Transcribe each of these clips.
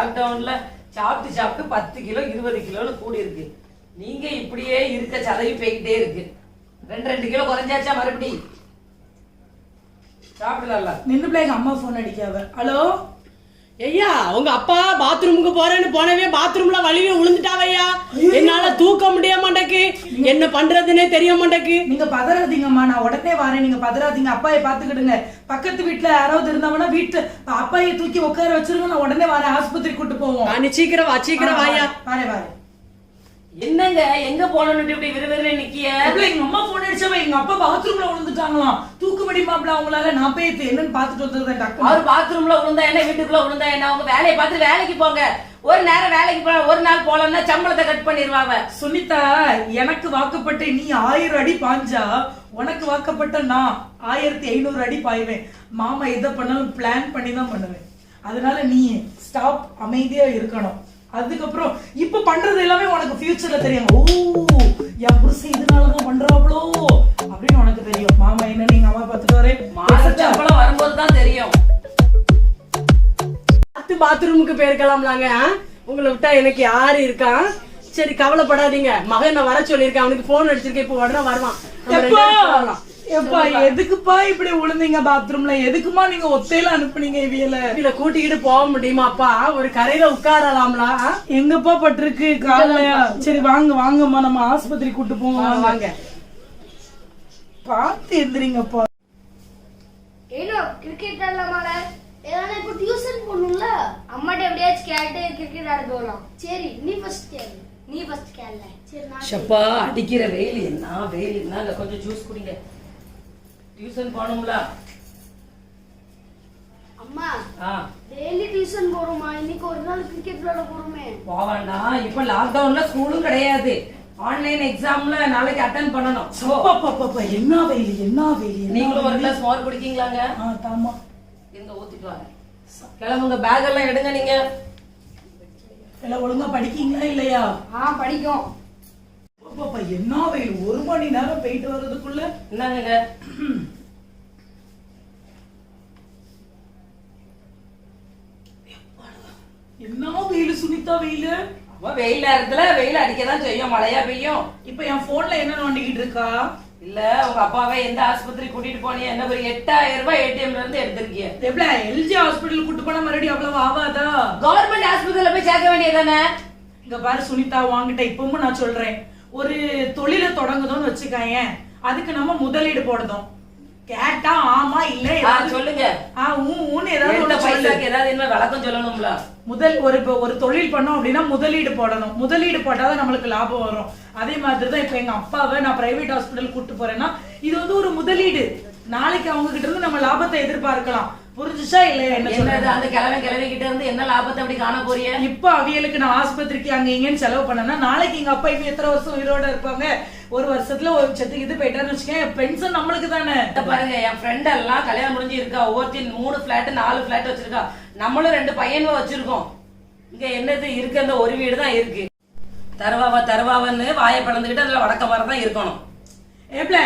லாக்டவுன்ல சாப்பிட்டு சாப்பிட்டு 10 கிலோ 20 கிலோன்னு கூடி இருக்கு. நீங்க இப்படியே இருக்க சதவி போய்கிட்டே இருக்கு. 2 கிலோ குறைஞ்சாச்சா மறுபடி சாப்பிடல. நின்று பிள்ளைங்க அம்மா போன் அடிக்காவ. ஹலோ ஐயா, உங்க அப்பா பாத்ரூமுக்கு போறேன்னு போனவே பாத்ரூம்ல வலிவே விழுந்துட்டாவையா. என்னால தூக்க முடிய மாட்டேக்கு, என்ன பண்றதுன்னே தெரிய மாட்டேக்கு. நீங்க பதறாதீங்கம்மா, நான் உடனே வரேன். நீங்க பதறாதீங்க, அப்பாயை பாத்துக்கிடுங்க. பக்கத்து வீட்டுல யாராவது இருந்தாங்கன்னா வீட்டுல அப்பாயை தூக்கி உட்கார வச்சிருங்க. நான் உடனே வரேன், ஆஸ்பத்திரி கூட்டு போவோம். நீ சீக்கிரம் வா, சீக்கிரம் வாயா. வரேன். என்னங்க எங்க போனோம்னு இப்படி விறுவிறுன்னு நிக்கிய? எங்க அம்மா போன் அடிச்சவ எங்க அப்பா பாத்ரூம்ல விழுந்துட்டாங்களாம். தூக்க முடியுமாப்ல அவங்களால? நான் போய் என்னன்னு பாத்துட்டு வந்தது டாக்டர். அவர் பாத்ரூம்ல விழுந்தா என்ன, வீட்டுக்குள்ள விழுந்தா என்ன? அவங்க வேலையை பார்த்து வேலைக்கு போங்க. ஒரு நேரம் வேலைக்கு போல, ஒரு நாள் போலன்னா சம்பளத்தை கட் பண்ணிடுவாங்க. சுனிதா, எனக்கு வாக்கப்பட்ட நீ 1000 அடி பாஞ்சா உனக்கு வாக்கப்பட்ட நான் 1500 அடி பாய்வேன். மாமா எதை பண்ணாலும் பிளான் பண்ணி தான் பண்ணுவேன். அதனால நீ ஸ்டாப், அமைதியா இருக்கணும். அதுக்கப்புறம் இப்ப பண்றது எல்லாமே உனக்கு ஃபியூச்சர்ல தெரியும். ஓ, என் புருஷன் இதனாலதான் பண்றாங்களோ அப்படின்னு உனக்கு தெரியும். மாமா என்னன்னு எங்க அம்மா பாத்துட்டு வரேன். சம்பளம் வரும்போது தான் தெரியும். பாத்ரூமுக்கு போயிருக்கலாம்லாங்க. உங்களை விட்டா எனக்கு யாரு இருக்கா? சரி, கவலைப்படாதீங்க. மகன் வர சொல்லியிருக்கேன், அவனுக்கு போன் அடிச்சிருக்கேன். இப்ப உடனே வருவான். எப்பா எதுக்குப்பா இப்படி விழுந்தீங்க பாத்ரூம்ல? எதுக்குமா நீங்க ஒத்தையில அனுப்புனீங்க? இவியல கூட்டிக்கிட்டு போக முடியுமாப்பா? ஒரு கரையில உட்காரலாம்ல? எங்கப்பா பட்டிருக்கு காலையா? சரி வாங்க வாங்கம்மா, நம்ம ஆஸ்பத்திரி கூட்டு போவோம். வாங்க, பார்த்து எந்திரிங்கப்பா. ஏனோ கிரிக்கெட் ஆடலாமால? ஏதாவது இப்போ டியூஷன் போகணும்ல, அம்மாட்ட எப்படியாச்சும் கேட்டு கிரிக்கெட் ஆட போகலாம். சரி, நீ ஃபர்ஸ்ட் கேளு. சரி, ஷப்பா அடிக்கிற வெயில், என்ன வெயில். என்ன கொஞ்சம் ஜூஸ் குடிங்க. டியூஷன் போகணும்ல அம்மா? டெய்லி டியூஷன் போறோமா? இன்னைக்கு ஒரு நாள் கிரிக்கெட் விளையாட போறோமே. போவாண்டா, இப்ப லாக்டவுன்ல ஸ்கூலும் கிடையாது. ஆன்லைன் எக்ஸாம்ல நாளைக்கு அட்டெண்ட் பண்ணணும். என்ன வெயில், என்ன வெயில். நீங்களும் ஒரு கிளாஸ் மோர் குடிக்கீங்களாங்க? தாமா, எங்க ஊத்திட்டு வாங்க. கிளம்புங்க, பேக் எல்லாம் எடுங்க. நீங்க எல்லாம் ஒழுங்கா படிக்கீங்களா இல்லையா? படிக்கும். என்ன வெயில், 1 மணி நேரம் போயிட்டு வர்றதுக்குள்ள. என்னங்க என்ன வெயில் சுனிதா, வெயிலு. வெயில் நேரத்துல வெயில் அடிக்கதான் செய்யும், மழையா பெய்யும். இப்ப என் போன்ல என்ன நோண்டிக்கிட்டு இருக்கா? இல்ல, உங்க அப்பாவை எந்த ஆஸ்பத்திரி கூட்டிட்டு போனீங்க? என்ன ஒரு 8000 ரூபாய் ஏடிஎம்ல இருந்து எடுத்திருக்கீங்க. எப்பல எல்ஜி ஹாஸ்பிடல் கூட்டு போனா மறுபடியும் அவ்வளவு ஆவாதா? கவர்மெண்ட் ஆஸ்பத்திரியில போய் சேர்க்க வேண்டியதானே? இங்க பாரு சுனிதா, வாங்கிட்ட இப்பவும் நான் சொல்றேன், ஒரு தொழிலை தொடங்குதோன்னு வச்சுக்காங்க, அதுக்கு நம்ம முதலீடு போடுதோம். கேட்டா ஆமா இல்ல சொல்லுங்க. ஏதாவது என்ன விளக்கம் சொல்லணும்ல. ஒரு தொழில் பண்ணோம் அப்படின்னா முதலீடு போடணும். முதலீடு போட்டாதான் நம்மளுக்கு லாபம் வரும். அதே மாதிரிதான் இப்ப எங்க அப்பாவை நான் பிரைவேட் ஹாஸ்பிட்டல் கூட்டு போறேன்னா இது வந்து ஒரு முதலீடு. நாளைக்கு அவங்க கிட்ட இருந்து நம்ம லாபத்தை எதிர்பார்க்கலாம். புரிஞ்சுச்சா இல்லையா? என்ன சொல்றது? அந்த கிழமை கிட்ட இருந்து என்ன லாபத்தை அப்படி காண போறீங்க? இப்ப அவியலுக்கு நான் ஆஸ்பத்திரிக்கு அங்க இங்கன்னு செலவு பண்ணனா, நாளைக்கு எங்க அப்பா இப்ப எத்தனை வருஷம் உயிரோட இருப்பாங்க? ஒரு வருஷத்துல ஒரு செத்துக்கு இது போயிட்டான்னு வச்சுக்கேன், பென்ஷன் நம்மளுக்கு தானே. பாருங்க, என் ஃப்ரெண்ட் எல்லாம் கல்யாணம் முடிஞ்சு இருக்கா. ஒவ்வொருத்தையும் 3 பிளாட் 4 பிளாட் வச்சிருக்கா. நம்மளும் 2 பையனும் வச்சிருக்கோம். இங்க என்னது இருக்கு? அந்த ஒரு வீடு தான் இருக்கு. தருவாவன்னு வாயை பழந்துகிட்டு அதுல வடக்க மாதிரிதான் இருக்கணும். ஏப்ல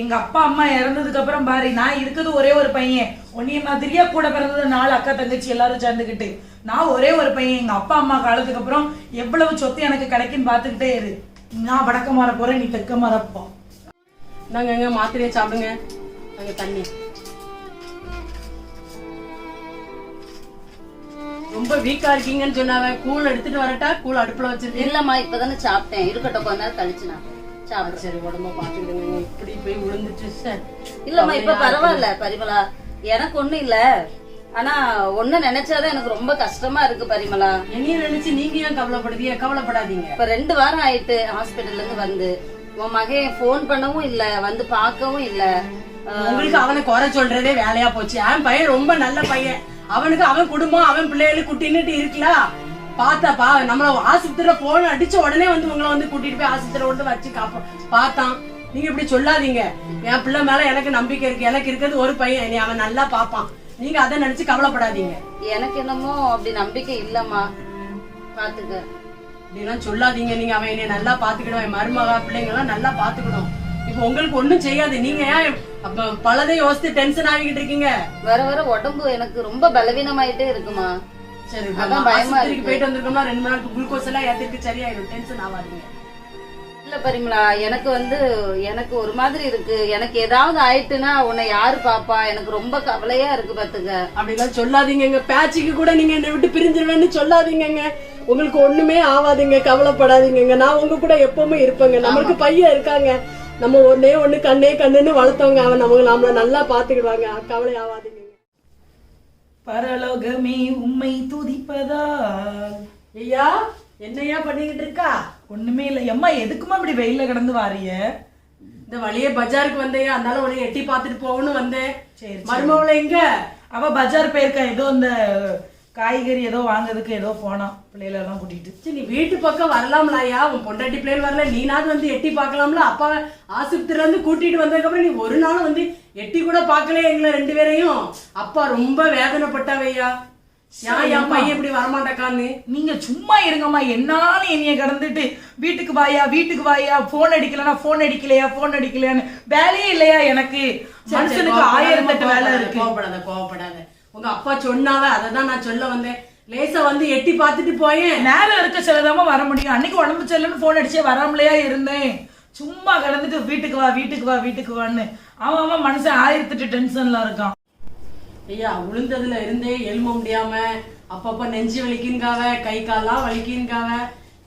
எங்க அப்பா அம்மா இறந்ததுக்கு அப்புறம் பாரு, நான் இருக்குது ஒரே ஒரு பையன். உன்னைய மாதிரியா கூட பிறந்தது 4 அக்கா தங்கச்சி எல்லாரும் சேர்ந்துக்கிட்டு. நான் ஒரே ஒரு பையன். எங்க அப்பா அம்மா காலத்துக்கு அப்புறம் எவ்வளவு சொத்து எனக்கு கிடைக்குன்னு பாத்துக்கிட்டே இரு. நான் வடக்க மாற போறேன், நீ தெற்க மாறப்போ. நாங்க மாத்திரையை சாப்பிடுங்க. நாங்க தண்ணி ரொம்ப வீக்கா இருக்கீங்கன்னு சொன்னாங்க. கூழ் எடுத்துட்டு வரட்டா? கூழ் அடுப்புல வச்சிருக்கேன். இல்லம்மா, இப்பதானே சாப்பிட்டேன். இருக்கட்டும், கொஞ்ச நேரம் கழிச்சு நான் சாப்பிடுறேன். சரி, உடம்ப பாத்துக்கிடுங்க. இப்படி போய் விழுந்துட்டு சார். இல்லம்மா, இப்ப பரவாயில்ல பரிமளா, எனக்கு ஒண்ணும் இல்ல. ஆனா ஒண்ணு நினைச்சாதான் எனக்கு ரொம்ப கஷ்டமா இருக்கு பரிமளா. என்னைய நினைச்சு நீங்க ஏன் கவலைப்படுறீங்க? கவலைப்படாதீங்க. இப்ப 2 வாரம் ஆயிட்டு ஹாஸ்பிட்டல்ல இருந்து வந்து. உன் மகன் போன் பண்ணவும் இல்ல, வந்து பாக்கவும் இல்ல. உங்களுக்கு அவனை குறை சொல்றதே வேலையா போச்சு. என் பையன் ரொம்ப நல்ல பையன். அவனுக்கு அவன் குடும்பம், அவன் பிள்ளைகளுக்கு குட்டின்னுட்டு இருக்கலாம். பாத்தாப்பா, நம்மள ஆஸ்பத்திரியில போன் அடிச்ச உடனே வந்து உங்களை வந்து கூட்டிட்டு போய் ஆஸ்பத்திரியில கொண்டு வச்சு பார்த்தான். நீங்க இப்படி சொல்லாதீங்க. என் பிள்ளை மேல எனக்கு நம்பிக்கை இருக்கு. எனக்கு இருக்கிறது ஒரு பையன், நீ அவன் நல்லா பாப்பான். நீங்க அதை நினைச்சு கவலைப்படாதீங்க. எனக்கு என்னமோ அப்படி நம்பிக்கை இல்லம்மா, பாத்துக்க. இப்படிலாம் சொல்லாதீங்க. நீங்க அவன் என்னை நல்லா பாத்துக்கணும். என் மருமகா பிள்ளைங்க எல்லாம் நல்லா பாத்துக்கணும். இப்ப உங்களுக்கு ஒண்ணும் செய்யாது. நீங்க ஏன் பலதை யோசித்து டென்ஷன் ஆகிக்கிட்டு இருக்கீங்க? வர வர உடம்பு எனக்கு ரொம்ப பலவீனமாயிட்டே இருக்குமா. சரி அதான் பயமா ஆஸ்பத்திரிக்கு இருக்கு. போயிட்டு வந்திருக்கோம்னா 2 மணி நேரத்துக்கு குளுக்கோஸ் எல்லாம் ஏத்திட்டு சரியாயிடும், டென்ஷன் ஆகாதீங்க. இல்ல பரிமளா, எனக்கு ஒரு மாதிரி இருக்கு. எனக்கு ஏதாவது ஆயிட்டுனா உன்னை யாரு பாப்பா? எனக்கு ரொம்ப கவலையா இருக்கு பாத்துக்க. அப்படிலாம் சொல்லாதீங்க, பேட்சுக்கு கூட நீங்க என்னை விட்டு பிரிஞ்சிருவேன்னு சொல்லாதீங்க. உங்களுக்கு ஒண்ணுமே ஆவாதீங்க, கவலைப்படாதீங்க. நான் உங்க கூட எப்பவுமே இருப்பேங்க. நம்மளுக்கு பையன் இருக்காங்க, நம்ம ஒன்னே ஒண்ணு கண்ணுன்னு வளர்த்தவங்க. அவன் நம்மள நல்லா பாத்துக்கிடுவாங்க, கவலை ஆவாதீங்க. பரலோகமே உம்மை துதிப்பதா. ஐயா என்னையா பண்ணிக்கிட்டு இருக்கா? ஒண்ணுமே இல்ல. எம்மா எதுக்குமா இப்படி வெயில கிடந்து வாரிய? இந்த வழியே பஜாருக்கு வந்தையா, அதனால உன்னை எட்டி பாத்துட்டு போகணும்னு வந்தேன். சரி, மருமவளை எங்க? அவ பஜார் போயிருக்கா, ஏதோ இந்த காய்கறி ஏதோ வாங்குறதுக்கு ஏதோ போனா பிள்ளைகளை எல்லாம் கூட்டிட்டு. சரி, நீ வீட்டு பக்கம் வரலாம்லையா? உன் பொண்டாட்டி பிள்ளைகள் வரல, நீனாவது வந்து எட்டி பாக்கலாம்ல? அப்பா ஆஸ்பத்திரில இருந்து கூட்டிட்டு வந்ததுக்கு அப்புறம் நீ ஒரு நாள் வந்து எட்டி கூட பாக்கல எங்களை 2 பேரையும். அப்பா ரொம்ப வேதனைப்பட்டாவையா. என் பையன் இப்படி வரமாட்டேக்கான்னு. நீங்க சும்மா இருங்கம்மா. என்னாலும் என்னைய கடந்துட்டு வீட்டுக்கு வாயா, போன் அடிக்கலன்னா போன் அடிக்கலையான்னு வேலையே இல்லையா எனக்கு? மனுஷனுக்கு 1008 வேலை இருக்கு. கோவப்படாத. உங்க அப்பா சொன்னாவ, அததான் நான் சொல்ல வந்தேன். லேசா வந்து எட்டி பாத்துட்டு போயேன். நேரம் இருக்க சிலதாம வர முடியும். அன்னைக்கு உடம்பு சரியில்லைன்னு போன் அடிச்சே வராமலையா இருந்தேன். சும்மா கடந்துட்டு வீட்டுக்கு வான்னு அவன் மனுஷன் 1008 டென்ஷன்ல இருக்கான். ஐயா, உளுந்ததுல இருந்தே எழும்ப முடியாம அப்பப்ப நெஞ்சு வலிக்குங்காவ, கை கால்லாம் வலிக்குங்காவ.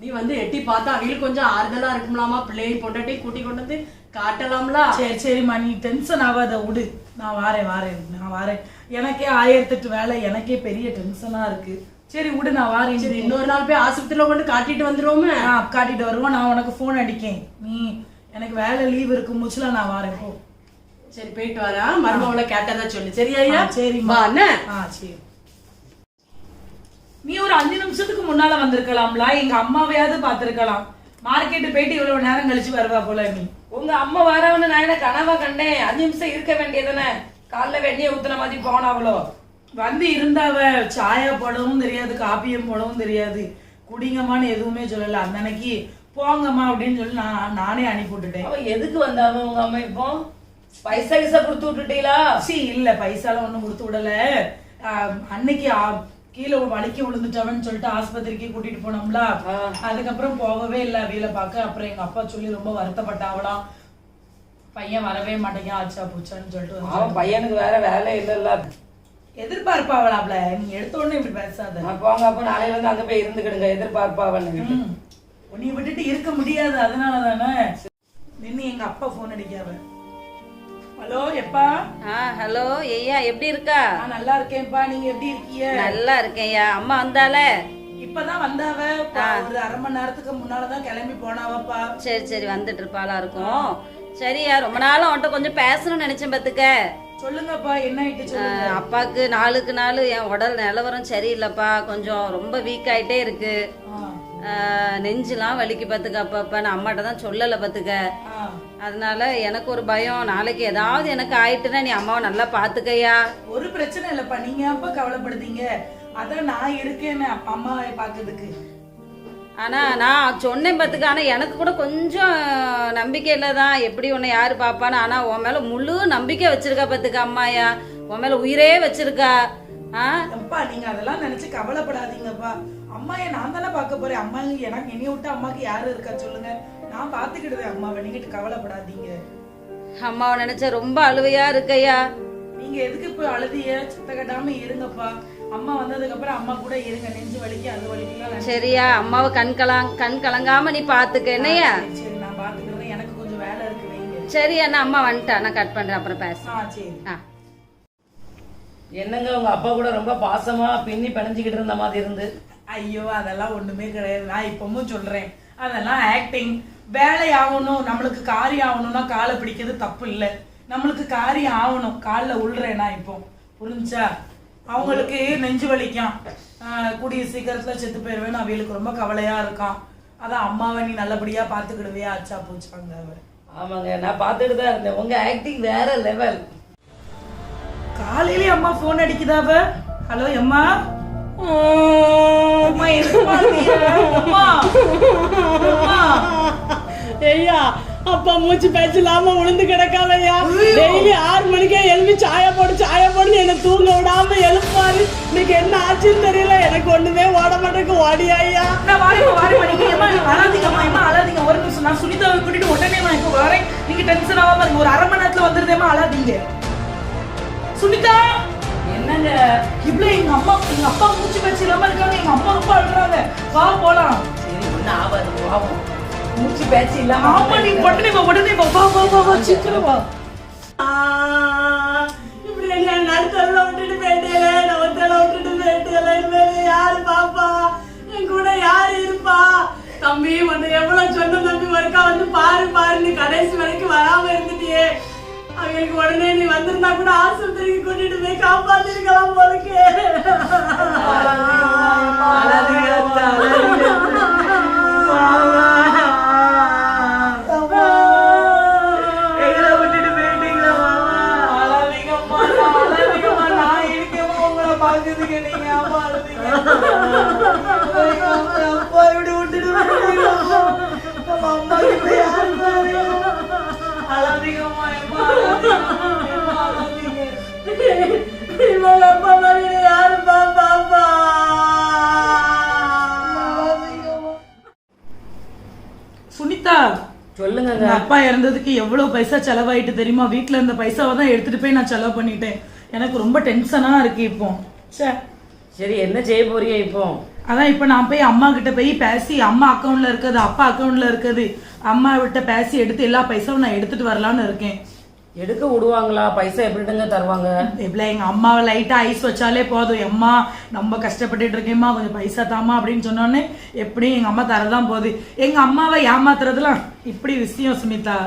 நீ வந்து எட்டி பார்த்தா அவங்களுக்கு கொஞ்சம் ஆறுதலா இருக்கும்லாமா? பிள்ளையை பொண்டாட்டி கூட்டி கொண்டு வந்து காட்டலாம்ல? சரிம்மா, நீ டென்ஷன் ஆகாத, விடு. நான் வாரேன். எனக்கே 1008 வேலை, எனக்கே பெரிய டென்ஷனா இருக்கு. சரி விடு, நான் வாரேன். சரி, இன்னொரு நாள் போய் ஆஸ்பத்திரியில கொண்டு காட்டிட்டு வந்துருவோமே. காட்டிட்டு வருவோம். நான் உனக்கு போன் அடிக்கேன். நீ எனக்கு வேலை லீவ் இருக்கு முச்சுல, நான் வாரேன். போ. சரி, போயிட்டு வரா. மருமவளை கேட்டதா சொல்லு. சரியா ஐயா? சரிம்மா. சரி. நீ ஒரு 5 நிமிஷத்துக்கு முன்னால வந்திருக்கலாம்ல. எங்க அம்மாவையாவது பாத்திருக்கலாம். மார்க்கெட்டு போயிட்டு இவ்வளவு நேரம் கழிச்சு வருவா போல நீ. உங்க அம்மா வரவன்னு நான் என்ன கனவா கண்டேன்? 5 நிமிஷம் இருக்க வேண்டியதானே? காலைல வெண்ணிய ஊத்துன மாதிரி போனாவளோ. வந்து இருந்தாவ சாயா போடவும் தெரியாது, காப்பியும் போடவும் தெரியாது. குடிங்கம்மான்னு எதுவுமே சொல்லல. அந்த அன்னைக்கு போங்கம்மா அப்படின்னு சொல்லி நானே அனுப்பி விட்டுட்டேன். அவ எதுக்கு வந்தாவ உங்க அம்மா? இப்போ பைசா கொடுத்து விட்டுட்டீங்களா? இல்ல, பைசாலாம் ஒண்ணும் கொடுத்து விடல. அன்னைக்கு கீழே வலிக்க விழுந்துட்டாவன்னு சொல்லிட்டு ஆஸ்பத்திரிக்கு கூட்டிட்டு போனோம்ல. அதுக்கப்புறம் போகவே இல்லை அவியில பார்க்க. அப்புறம் எங்க அப்பா சொல்லி ரொம்ப வருத்தப்பட்டாவலாம். பையன் வரவே மாட்டேங்க, ஆச்சா பூச்சான்னு சொல்லிட்டு. அவன் பையனுக்கு வேற வேலை இல்லல்ல, எதிர்பார்ப்பாவளாப்ல. நீ எடுத்த உடனே இப்படி பேசாத. போங்க, அப்ப நாளையில இருந்து அங்க போய் இருந்துக்கிடுங்க. எதிர்பார்ப்பாவன்னு உன்னை விட்டுட்டு இருக்க முடியாது, அதனால தானே. நின்னு எங்க அப்பா போன் அடிக்காவ. ஹலோ எப்பா? ஹலோ ஐயா, எப்படி இருக்கா? நல்லா இருக்கேன்ப்பா, நீங்க எப்படி இருக்கீங்க? நல்லா இருக்கேன்யா. அம்மா வந்தால? இப்பதான் வந்தாவ. ஒரு 1/2 மணி நேரத்துக்கு முன்னாலதான் கிளம்பி போனாவப்பா. சரி வந்துட்டு இருப்பாளா இருக்கும். சரியா, ரொம்ப நாளும் அவன்கிட்ட கொஞ்சம் பேசணும்னு நினைச்சேன் பாத்துக்க. சொல்லுங்கப்பா, என்ன ஆயிட்டு சொல்லுங்க. அப்பாக்கு நாளுக்கு நாள் என் உடல் நிலவரம் சரியில்லைப்பா. கொஞ்சம் ரொம்ப வீக் ஆயிட்டே இருக்கு. நெஞ்சுலாம் வலிக்கு பாத்துக்க. அப்பப்ப நான் அம்மாட்ட தான் சொல்லல பாத்துக்க. அதனால எனக்கு ஒரு பயம், நாளைக்கு ஏதாவது எனக்கு ஆயிட்டுன்னா நீ அம்மாவை நல்லா பாத்துக்கையா. ஒரு பிரச்சனை இல்லப்பா, நீங்க அப்பா கவலைப்படுதீங்க. அதான் நான் இருக்கேன் அம்மாவை பாக்குறதுக்கு. ஆனா நான் சொன்னேன் பாத்துக்க. ஆனா எனக்கு கூட கொஞ்சம் நம்பிக்கை இல்லதான், எப்படி உன்னை யாரு பாப்பான்னு. ஆனா உன் மேல முழு நம்பிக்கை வச்சிருக்கா பாத்துக்க அம்மாயா. உன் மேல உயிரே வச்சிருக்கா. அப்பா நீங்க அதெல்லாம் நினைச்சு கவலைப்படாதீங்கப்பா. அம்மாயை நான் தானே பார்க்க போறேன். அம்மா எனக்கு என்னைய விட்டு அம்மாக்கு யாரு இருக்கா சொல்லுங்க. நான் பாத்துக்கிடுவேன் அம்மாவை, நீங்க கவலைப்படாதீங்க. அம்மாவை நினைச்சா ரொம்ப அழுவையா இருக்கையா. நீங்க எதுக்கு இப்ப அழுதிய? சித்த கட்டாம இருங்கப்பா. அம்மா வந்ததுக்கு அப்புறம் அம்மா கூட இருங்க. நெஞ்சு வலிக்கு அது வலிக்கலாம். சரியா, அம்மாவை கண் கலங்காம நீ பாத்துக்க என்னையா. சரி, நான் பாத்துக்கிறேன். எனக்கு கொஞ்சம் வேலை இருக்கு, வைங்க. சரியா, நான் அம்மா வந்துட்டா, நான் கட் பண்றேன், அப்புறம் பேசுறேன். சரி. என்னங்க உங்க அப்பா கூட ரொம்ப பாசமா பின்னி பிணைஞ்சுக்கிட்டு இருந்த மாதிரி இருந்து? ஐயோ, அதெல்லாம் ஒண்ணுமே கிடையாது. நான் இப்பவும் சொல்றேன், அதெல்லாம் ஆக்டிங். வேலை ஆகணும், நம்மளுக்கு காரியம் ஆகணும்னா காலை பிடிக்கிறது தப்பு இல்லை. நம்மளுக்கு காரியம் ஆகணும், காலில் உள்றேன் நான் இப்போ. புரிஞ்சா? அவங்களுக்கு நெஞ்சு வலிக்கும், கூடிய சீக்கிரத்துல செத்து போயிருவேன்னு அவங்களுக்கு ரொம்ப கவலையா இருக்கான். அதான் அம்மாவை நீ நல்லபடியா பாத்துக்கிடுவியா ஆச்சா போச்சாங்க. ஆமாங்க, நான் பாத்துட்டு தான் இருந்தேன். உங்க ஆக்டிங் வேற லெவல். காலையிலே அம்மா போன் அடிக்குதாவ. ஹலோ அம்மா. ஐயா, அப்பா மூச்சு பேச்சு இல்லாம உளுந்து கிடக்காமையா டெய்லி 6 மணிக்கே எழுப்பி சாயா போடுன்னு என்ன தூங்க விடாம எழுப்பாரு. இன்னைக்கு என்ன ஆச்சுன்னு தெரியல, எனக்கு ஒண்ணுமே ஓட மாட்டேங்க. ஓடியாயா நான் வாரேன் நீங்க ஏமா அழாதீங்க ஒரு நிமிஷம். நான் சுனிதாவை கூட்டிட்டு உடனே நான் இப்ப வரேன். நீங்க டென்ஷன் ஆகாம இருங்க. ஒரு 1/2 மணி நேரத்துல வந்துருதேமா, அழாதீங்க. சுனிதா என்னங்க இவ்வளவு எங்க அப்பா மூச்சு பேச்சு இல்லாம இருக்காங்க. எங்க அம்மா ரொம்ப அழுறாங்க. வா போலாம். சரி ஒன்னும் ஆகாது பாவம், மூச்சு பேச்சு இல்லாம. ஆமா நீ உடனே வா சீக்கிரம் வா. இப்படி என்ன நடுத்தல விட்டுட்டு போயிட்டேல, நான் ஒத்தல விட்டுட்டு போயிட்டேல. இனிமேல் யாரு பாப்பா, என் கூட யாரு இருப்பா? தம்பி வந்து எவ்வளவு சொன்ன தம்பி, ஒருக்கா வந்து பாரு நீ கடைசி வரைக்கும் வராம இருந்துட்டியே. அவங்களுக்கு உடனே நீ வந்திருந்தா கூட ஆஸ்பத்திரிக்கு கூட்டிட்டு போய் காப்பாத்திருக்கலாம் போலுக்கு. சுனிதா சொல்லுங்க. அப்பா இறந்ததுக்கு எவ்வளவு பைசா செலவாயிட்டு தெரியுமா? வீட்டுல இருந்த பைசாவை தான் எடுத்துட்டு போய் நான் செலவு பண்ணிட்டேன். எனக்கு ரொம்ப டென்ஷனா இருக்கு இப்போ. சரி என்ன செய்ய போறீங்க இப்போ? அதான் இப்ப நான் போய் அம்மா கிட்ட போய் பேசி, அம்மா அக்கௌண்ட்ல இருக்குது அப்பா அக்கௌண்ட்ல இருக்குது, அம்மா கிட்ட பேசி எடுத்து எல்லா பைசாவும் நான் எடுத்துட்டு வரலான்னு இருக்கேன். எடுக்க விடுவாங்களா? பைசா எப்படிங்க தருவாங்க? எப்படில எங்க அம்மாவை லைட்டா ஐஸ் வச்சாலே போதும், அம்மா நம்ம கஷ்டப்பட்டுட்டு இருக்கேம்மா கொஞ்சம் பைசா தாமா அப்படின்னு சொன்னோன்னே எப்படி எங்க அம்மா தரதான் போகுது. எங்க அம்மாவை ஏமாத்துறதுலாம் இப்படி விஷயம் சுனிதா.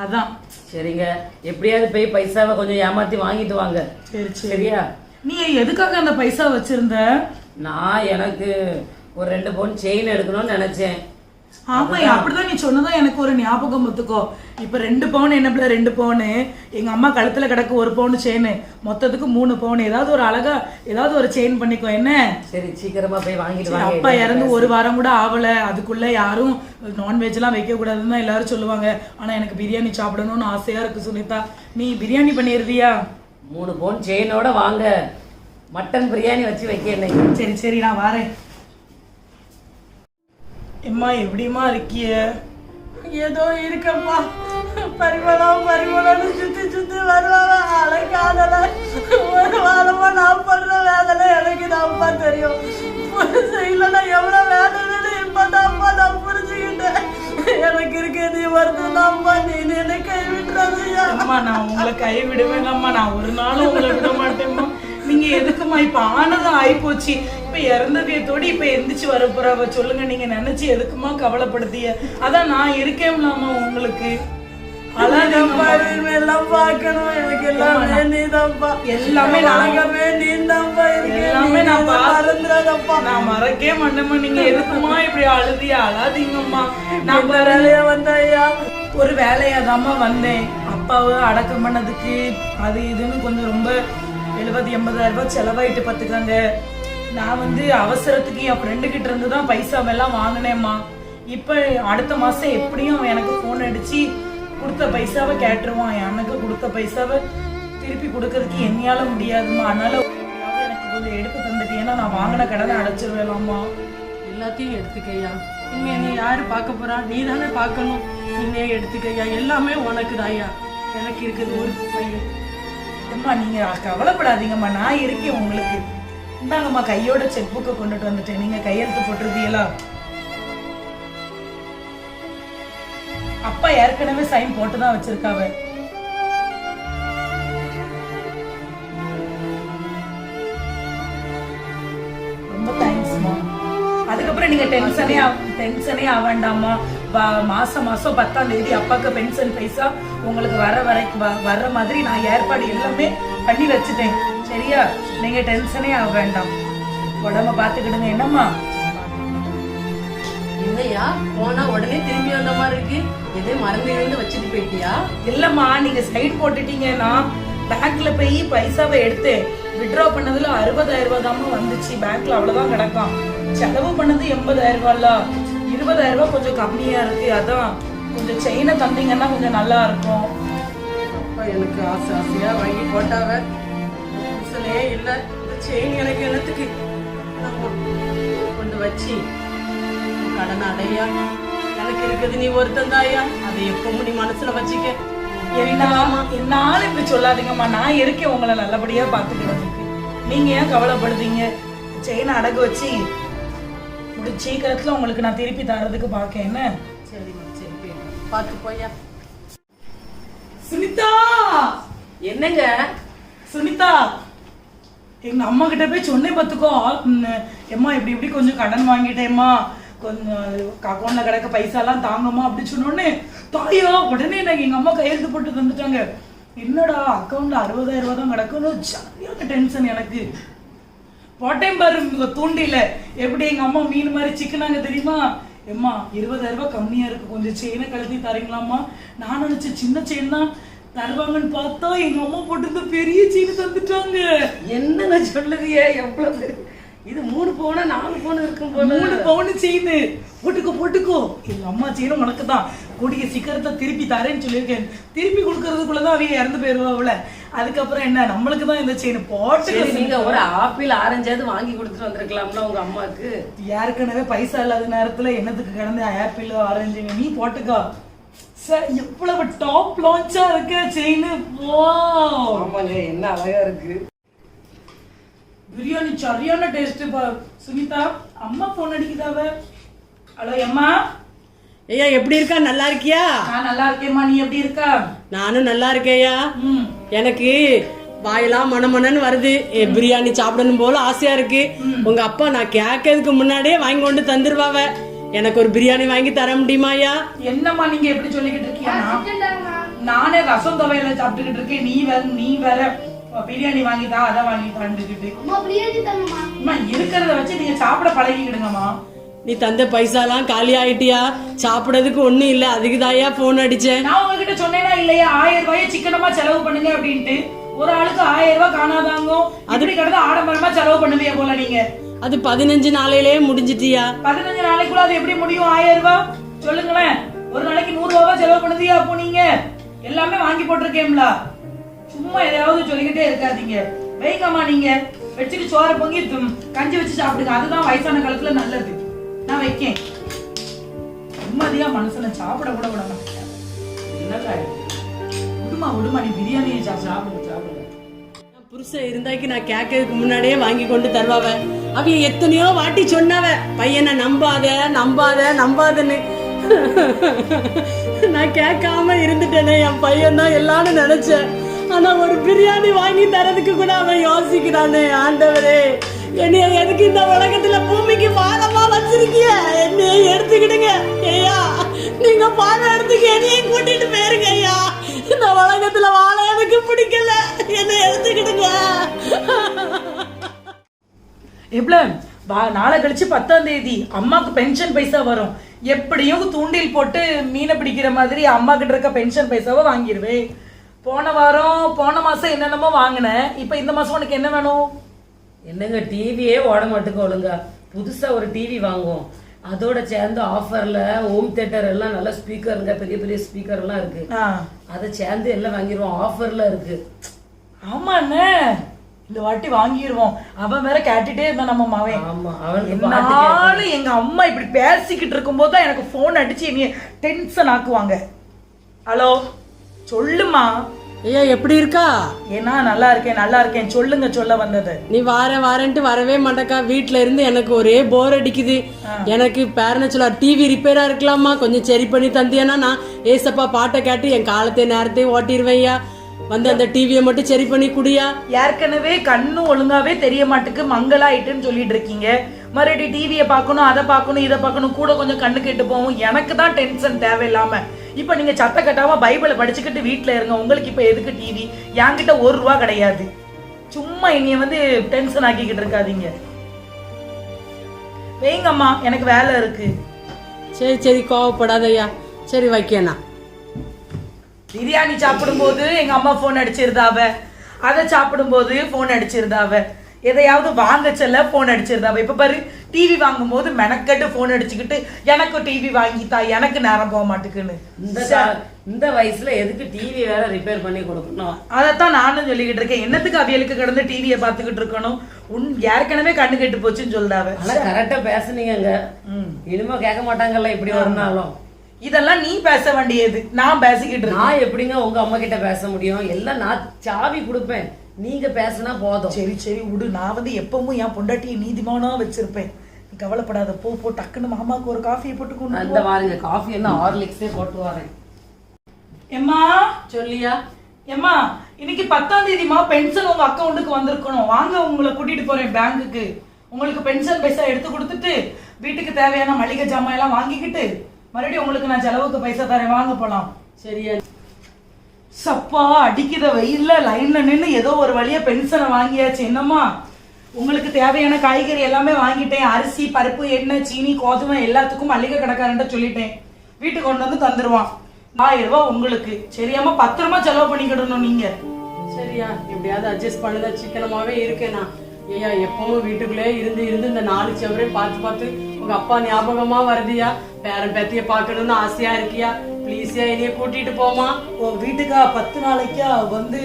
அதான் சரிங்க, எப்படியாவது போய் பைசாவை கொஞ்சம் ஏமாத்தி வாங்கிட்டு வாங்க. சரி சரியா? நீ எதுக்காக அந்த பைசா வச்சிருந்த? நான் எனக்கு ஒரு 2 பவுன் செயின் எடுக்கணும்னு நினைச்சேன். ஆமா அப்படிதான் நீ சொன்னதான் எனக்கு ஒரு ஞாபகம் ஒத்துக்கோ. இப்ப 2 பவுன் என்ன பிள்ளை 2 பவுனு, எங்க அம்மா கழுத்துல கிடக்கு 1 பவுன் செயின், மொத்தத்துக்கு 3 பவுன். ஏதாவது ஒரு அழகா ஏதாவது ஒரு செயின் பண்ணிக்கோ என்ன. சரி சீக்கிரமா போய் வாங்கிட்டு வாங்க. அப்பா இறந்து 1 வாரம் கூட ஆகல, அதுக்குள்ள யாரும் நான்வெஜ் எல்லாம் வைக்க கூடாதுன்னு தான் எல்லாரும் சொல்லுவாங்க. ஆனா எனக்கு பிரியாணி சாப்பிடணும்னு ஆசையா இருக்கு சுனிதா. நீ பிரியாணி பண்ணிடுறியா? 3 பவுன் செயினோட வாங்க, மட்டன் பிரியாணி வச்சு வைக்க இன்னைக்கு. சரி சரி நான் வரேன். எம்மா எப்படிமா இருக்கிய? ஏதோ இருக்கப்பா, பரிமளம் சுத்தி வருவாங்க. அழைக்காதல ஒரு வாரமா நான் படுற வேதனை எனக்கு தான்ப்பா தெரியும். செய்யலன்னா எவ்வளவு வேதனை இப்பதான்ப்பா நான் புரிஞ்சுக்கிட்டேன். எனக்கு இருக்கிறது வருத்தம் தான்ப்பா, நீ என்னை கைவிட்டுறாதையா? அம்மா நான் உங்களை கை விடுவேங்கம்மா, நான் ஒரு நாளும் உங்களை விட மாட்டேம்மா. நீங்க எதுக்குமா இப்ப ஆனதும் ஆயிப்போச்சு, இப்ப இறந்ததையத்தோடு இப்ப எந்திரிச்சு வர போறவ சொல்லுங்க. நீங்க நினைச்சு எதுக்குமா கவலைப்படுத்திய? அதான் நான் இருக்கேன்லாமா உங்களுக்கு. எல்லாம் பார்க்கணும், எனக்கு எல்லாமே நீதான்ப்பா, எல்லாமே நாங்கமே நீதான்ப்பா இருக்கு. எல்லாமே நான் மறந்துடாதப்பா. நான் மறக்கவே மாட்டேம்மா. நீங்க எதுக்குமா இப்படி அழுதியா? அழாதீங்கம்மா. நான் வேலையா வந்தாயா? ஒரு வேலையாதாம்மா வந்தேன். அப்பாவை அடக்கம் பண்ணதுக்கு அது இதுன்னு கொஞ்சம் ரொம்ப 70-80,000 ரூபாய் செலவாயிட்டு பார்த்துக்காங்க. நான் வந்து அவசரத்துக்கு என் ஃப்ரெண்டு கிட்ட இருந்து தான் பைசாவெல்லாம் வாங்கினேம்மா. இப்போ அடுத்த மாசம் எப்படியும் அவன் எனக்கு ஃபோன் அடிச்சு கொடுத்த பைசாவை கேட்டுருவான். எனக்கு கொடுத்த பைசாவை திருப்பி கொடுக்கறதுக்கு என்னையால முடியாதுமா. அதனால எனக்கு கொஞ்சம் எடுத்து தந்துட்டு, ஏன்னா நான் வாங்கின கடனை அடைச்சிருவேலாமா. எல்லாத்தையும் எடுத்துக்கையா. இனிமே நீ யாரு பார்க்க போறா? நீ தானே பார்க்கணும். நீனே எடுத்துக்கையா, எல்லாமே உனக்கு தாயா. எனக்கு இருக்குது ஒரு பையன். அம்மா நீங்க கவலைப்படாதீங்கம்மா, நான் இருக்கேன் உங்களுக்கு. இந்தாங்கம்மா கையோட செக் புக்கை கொண்டுட்டு வந்துட்டேன், நீங்க கையெழுத்து போட்டுருந்தீங்களா? அப்பா ஏற்கனவே சைன் போட்டுதான் வச்சிருக்காவ. ரொம்ப தேங்க்ஸ்மா. அதுக்கப்புறம் நீங்க டென்ஷனே ஆக வேண்டாமா. மாசம் 10ஆம் தேதி அப்பாக்கு பென்ஷன் பைசா உங்களுக்கு வர்ற மாதிரி நான் ஏற்பாடு எல்லாமே பண்ணி வச்சுட்டேன். சரியா? நீங்க டென்ஷனே ஆக வேண்டாம், உடம்ப பாத்துக்கிடுங்க. என்னம்மா? இல்லையா போனா உடனே திரும்பி வந்த மாதிரி இருக்கு. எதே மறந்து வச்சுட்டு போயிட்டியா? இல்லம்மா, நீங்க சைன் போட்டுட்டீங்க. நான் பேங்க்ல போய் பைசாவை எடுத்து வித்ட்ரா பண்ணதுல 60,000 ரூபாய் தான் வந்துச்சு. பேங்க்ல அவ்வளவுதான் கிடக்கும். செலவு பண்ணது 80,000 ரூபாய்ல, 20,000 ரூபாய் கொஞ்சம் கம்மியா இருக்கு. அதான் கொஞ்சம் செயினை தந்தீங்கன்னா கொஞ்சம் நல்லா இருக்கும். அப்பா எனக்கு ஆசை ஆசையா வாங்கி போட்டாவ புருஷனே இல்ல, இந்த செயின் எனக்கு என்னத்துக்கு கொண்டு வச்சு கடன் அடையா, எனக்கு இருக்குது நீ ஒருத்தன் தாயா, அதை எப்பவும் நீ மனசுல வச்சுக்க. என்னால இப்படி சொல்லாதீங்கம்மா, நான் இருக்கேன் உங்களை நல்லபடியா பாத்துக்கிறதுக்கு. நீங்க ஏன் கவலைப்படுதீங்க? செயினை அடகு வச்சு சீக்கிரத்துல உங்களுக்கு நான் திருப்பி தரதுக்கு பாக்கேன். என்ன? சரிம்மா, சரி பார்த்து போயா. சுனிதா, என்னங்க சுனிதா, எங்க அம்மா கிட்ட போய் சொன்னேன் பார்த்துக்கோ. எம்மா இப்படி இப்படி கொஞ்சம் கடன் வாங்கிட்டேம்மா, கொஞ்சம் அக்கௌண்ட்ல கிடக்க பைசா எல்லாம் தாங்கம்மா அப்படி சொன்னோடனே தாயா உடனே எனக்கு எங்க அம்மா கையெழுத்து போட்டு தந்துட்டாங்க. என்னடா அக்கௌண்ட்ல 60,000 ரூபாய் தான் கிடக்குன்னு சரியான டென்ஷன் எனக்கு. போட்டேன் பாரு தூண்டில, எப்படி எங்க அம்மா மீன் மாதிரி சிக்கனாங்க தெரியுமா? எம்மா 20,000 ரூபாய் கம்மியா இருக்கு, கொஞ்சம் செயினை கழட்டி தரீங்களாம்மா. நான் நினைச்சேன் சின்ன செயின் தான் தருவாங்கன்னு பார்த்தா எங்க அம்மா போட்டு பெரிய செயின் தந்துட்டாங்க. என்னங்க சொல்லுறிய? எவ்வளவு இது 3 பவுன் 4 பவுன் இருக்கும் போல. 3 பவுன் செயின் போட்டுக்கோ போட்டுக்கோ. எங்க அம்மா செயினும் உனக்கு தான், கூடிய சீக்கிரத்தை திருப்பி தரேன்னு சொல்லியிருக்கேன். திருப்பி கொடுக்கறதுக்குள்ளதான் அவங்க இறந்து போயிருவாவுல. அதுக்கப்புறம் என்ன, நம்மளுக்கு தான் இந்த செயின் போட்டு. நீங்க ஒரு ஆப்பிள் ஆரஞ்சாவது வாங்கி கொடுத்துட்டு வந்திருக்கலாம்ல உங்க அம்மாக்கு. ஏற்கனவே பைசா இல்லாத நேரத்துல என்னத்துக்கு கிடந்த ஆப்பிள் ஆரஞ்சு, நீ போட்டுக்கோ. சார் எவ்வளவு டாப் லான்ச்சா இருக்கு செயின். ஆமாங்க, என்ன அழகா இருக்கு. பிரியாணி சரியான டேஸ்ட். சுனிதா, அம்மா போன் அடிக்குதாவ. ஹலோ அம்மா. ஐயா எப்படி இருக்கா? நல்லா இருக்கியா? நான் நல்லா இருக்கேம்மா, நீ எப்படி இருக்கா? நானும் நல்லா இருக்கேயா. எனக்கு வாயெல்லாம் மனமனன்னு வருது, பிரியாணி சாப்பிடணும் போல ஆசையா இருக்கு. உங்க அப்பா நான் கேட்கறதுக்கு முன்னாடியே வாங்கி கொண்டு தந்துருவாவ. எனக்கு ஒரு பிரியாணி வாங்கி தர முடியுமாயா? என்னம்மா நீங்க எப்படி சொல்லிக்கிட்டு இருக்கீங்க? நானே ரசம் துவையில சாப்பிட்டுக்கிட்டு இருக்கேன், நீ வேற பிரியாணி வாங்கிட்டா அதை வாங்கிட்டான்னுக்கிட்டு. இருக்கிறத வச்சு நீங்க சாப்பிட பழகிக்கிடுங்கம்மா. நீ தந்த பைசாலாம் காலி ஆயிட்டியா? சாப்பிடறதுக்கு ஒண்ணும் இல்ல, அதுக்கு தாயா போன் அடிச்சேன். நான் உங்ககிட்ட சொன்னேனா இல்லையா 1000 ரூபாய் சிக்கனமா செலவு பண்ணுங்க அப்படின்ட்டு? ஒரு ஆளுக்கு 1000 ரூபாய் காணாதாங்க, அப்படி கிடந்து ஆடம்பரமா செலவு பண்ணுவீங்க போல நீங்க. அது 15 நாளையிலே முடிஞ்சிட்டியா? 15 நாளைக்குள்ள அது எப்படி முடியும்? 1000 ரூபாய் சொல்லுங்களேன். ஒரு நாளைக்கு 100 ரூபாய் செலவு பண்ணுதியா? அப்போ நீங்க எல்லாமே வாங்கி போட்டிருக்கேன்ல, சும்மா எதையாவது சொல்லிக்கிட்டே இருக்காதீங்க. வைங்கம்மா, நீங்க வச்சுட்டு சோறு பொங்கி கஞ்சி வச்சு சாப்பிடுங்க, அதுதான் வயசான காலத்துல நல்லது. நான் வைக்கேன். நிம்மதியா மனுஷனை சாப்பிட கூட விட மாட்டேன். விடுமா நீ பிரியாணியை சாப்பிடுங்க. புருஷன் இருந்தாக்கி நான் கேட்கறதுக்கு முன்னாடியே வாங்கி கொண்டு தருவாவ. அவ எத்தனையோ வாட்டி சொன்னாவ, பையனை நம்பாதன்னு. நான் கேட்காம இருந்துட்டேனே, என் பையன் தான் எல்லாரும் நினைச்சேன். ஆனா ஒரு பிரியாணி வாங்கி தரதுக்கு கூட அவன் யோசிக்கிறானே. ஆண்டவரே, என்னைய எதுக்கு இந்த உலகத்துல பூமிக்கு பாரமா வச்சிருக்கிய? என்னைய எடுத்துக்கிடுங்க ஐயா, நீங்க பாரம் எடுத்துக்க, என்னையும் கூட்டிட்டு போயிருங்க ஐயா. இந்த உலகத்துல வாழ எனக்கு பிடிக்கல, என்னை எடுத்துக்கிடுங்க. எவ்வளவு நாளை கழிச்சு 10ஆம் தேதி அம்மாக்கு பென்ஷன் பைசா வரும். எப்படியும் தூண்டில் போட்டு மீனை பிடிக்கிற மாதிரி அம்மா கிட்ட இருக்க பென்ஷன் பைசாவை வாங்கிடுவேன். போன மாசம் என்னென்னமோ வாங்கினேன், இப்ப இந்த மாசம் உனக்கு என்ன வேணும்? என்னங்க, டிவியே ஓட மாட்டுக்கு ஒழுங்கா. புதுசா ஒரு டிவி வாங்குவோம், அதோட சேர்ந்து ஆஃபர்ல ஹோம் தியேட்டர் எல்லாம் நல்ல ஸ்பீக்கருங்க, பெரிய பெரிய ஸ்பீக்கர் எல்லாம் இருக்கு, அதை சேர்ந்து எல்லாம் வாங்கிடுவோம், ஆஃபர்ல இருக்கு. ஆமா அண்ணே, இந்த வாட்டி வாங்கிடுவோம். அவன் வேற கேட்டுட்டே இருந்தான் நம்ம மாவன். எங்க அம்மா இப்படி பேசிக்கிட்டு இருக்கும் போதுதான் எனக்கு போன் அடிச்சு என்னைய டென்ஷன் ஆக்குவாங்க. ஹலோ சொல்லுமா. ஐயா எப்படி இருக்கா? ஏன்னா நல்லா இருக்கேன் சொல்லுங்க. சொல்ல வந்தது. நீ வாரேன்ட்டு வரவே மாட்டக்கா. வீட்டுல இருந்து எனக்கு ஒரே போர் அடிக்குது. எனக்கு பேரனச்சுலா டிவி ரிப்பேரா இருக்கலாமா, கொஞ்சம் சரி பண்ணி தந்தியானா நான் ஏசப்பா பாட்டை கேட்டு என் காலத்தை நேரத்தையும் ஓட்டிடுவேன்யா. வந்து அந்த டிவியை மட்டும் சரி பண்ணி குடியா. ஏற்கனவே கண்ணு ஒழுங்காவே தெரிய மாட்டுக்கு மங்களாயிட்டுன்னு சொல்லிட்டு இருக்கீங்க. மறுபடியும் டிவியை பார்க்கணும், அதை பார்க்கணும், இதை பார்க்கணும், கூட கொஞ்சம் கண்ணு கெட்டு போகும். எனக்கு தான் டென்ஷன் தேவையில்லாம. இப்ப நீங்க சத்த கட்டாம பைபிளை படிச்சுக்கிட்டு வீட்டுல இருங்க. உங்களுக்கு இப்ப எதுக்கு டிவி? என்கிட்ட 1 ரூபா கிடையாது. சும்மா என்னைய வந்து டென்ஷன் ஆக்கிக்கிட்டு இருக்காதீங்க. வைங்கம்மா, எனக்கு வேலை இருக்கு. சரி கோவப்படாதய்யா. சரி வைக்கண்ணா. பிரியாணி சாப்பிடும் போது எங்க அம்மா போன் அடிச்சிருந்தாவ, அதை சாப்பிடும் போது போன் அடிச்சிருந்தாவ, எதையாவது வாங்க செல்ல போன் அடிச்சிருந்தாவ. இப்ப பாரு டிவி வாங்கும்போது மெனக்கட்டு போன் அடிச்சுக்கிட்டு எனக்கு டிவி வாங்கித்தா, எனக்கு நேரம் போக மாட்டேங்குன்னு. இந்த வயசுல எதுக்கு டிவி வேற ரிப்பேர் பண்ணி கொடுக்கணும்? அதைத்தான் நானும் சொல்லிக்கிட்டு இருக்கேன். என்னத்துக்கு அவியலுக்கு கிடந்து டிவியை பார்த்துக்கிட்டு இருக்கணும்? ஏற்கனவே கண்ணு கெட்டு போச்சுன்னு சொல்றாவ. ஆனா கரெக்டா பேசுனீங்க. இனிமே கேட்க மாட்டாங்கல்ல இப்படி ஒரு நாளும். இதெல்லாம் நீ பேச வேண்டியது, நான் பேசிக்கிட்டு இருக்கேன். நான் எப்படிங்க உங்க அம்மா கிட்ட பேச முடியும்? எல்லாம் நான் சாவி கொடுப்பேன், நீங்க பேசினா போதும். சரி சரி விடு. நான் எப்பவும் என் பொண்டாட்டியை நீதிமானா வச்சிருப்பேன். நீ கவலைப்படாத. போ டக்குன்னு மாமாவுக்கு ஒரு காஃபியை போட்டு கொண்டு அந்த வாருங்க. காஃபி என்ன ஹார்லிக்ஸே போட்டு வரேன். எம்மா சொல்லியா? எம்மா இன்னைக்கு 10ஆம் தேதிமா பென்ஷன் உங்க அக்கௌண்ட்டுக்கு வந்திருக்கணும். வாங்க, உங்களை கூட்டிட்டு போறேன் பேங்குக்கு. உங்களுக்கு பென்ஷன் பைசா எடுத்து கொடுத்துட்டு வீட்டுக்கு தேவையான மளிகை ஜாமான் எல்லாம் வாங்கிக்கிட்டு மறுபடியும் உங்களுக்கு நான் செலவுக்கு பைசா தரேன். வாங்க போலாம். சரியா? சப்பா அடிக்கிற வெயில்ல லைன்ல நின்று ஏதோ ஒரு வழியா பென்ஷனை வாங்கியாச்சு. என்னம்மா உங்களுக்கு தேவையான காய்கறி எல்லாமே வாங்கிட்டேன். அரிசி, பருப்பு, எண்ணெய், சீனி, கோதுமை எல்லாத்துக்கும் மளிகை கடைக்காரன்ட்ட சொல்லிட்டேன். வீட்டுக்கு கொண்டு வந்து தந்துருவான். 1000 ரூபாய் உங்களுக்கு. சரியாமா? பத்திரமா செலவு பண்ணிக்கிடணும் நீங்க. சரியா? எப்படியாவது அட்ஜஸ்ட் பண்ணுதா? சிக்கனமாவே இருக்கேன் நான். ஐயா எப்பவும் வீட்டுக்குள்ளே இருந்து இந்த 4 செவரே பார்த்து உங்க அப்பா ஞாபகமா வருதியா? பேரன் பேத்திய பாக்கணும்னு ஆசையா இருக்கியா? ப்ளீஸ்யா என்னைய கூட்டிட்டு போமா. வீட்டுக்கா 10 நாளைக்கா வந்து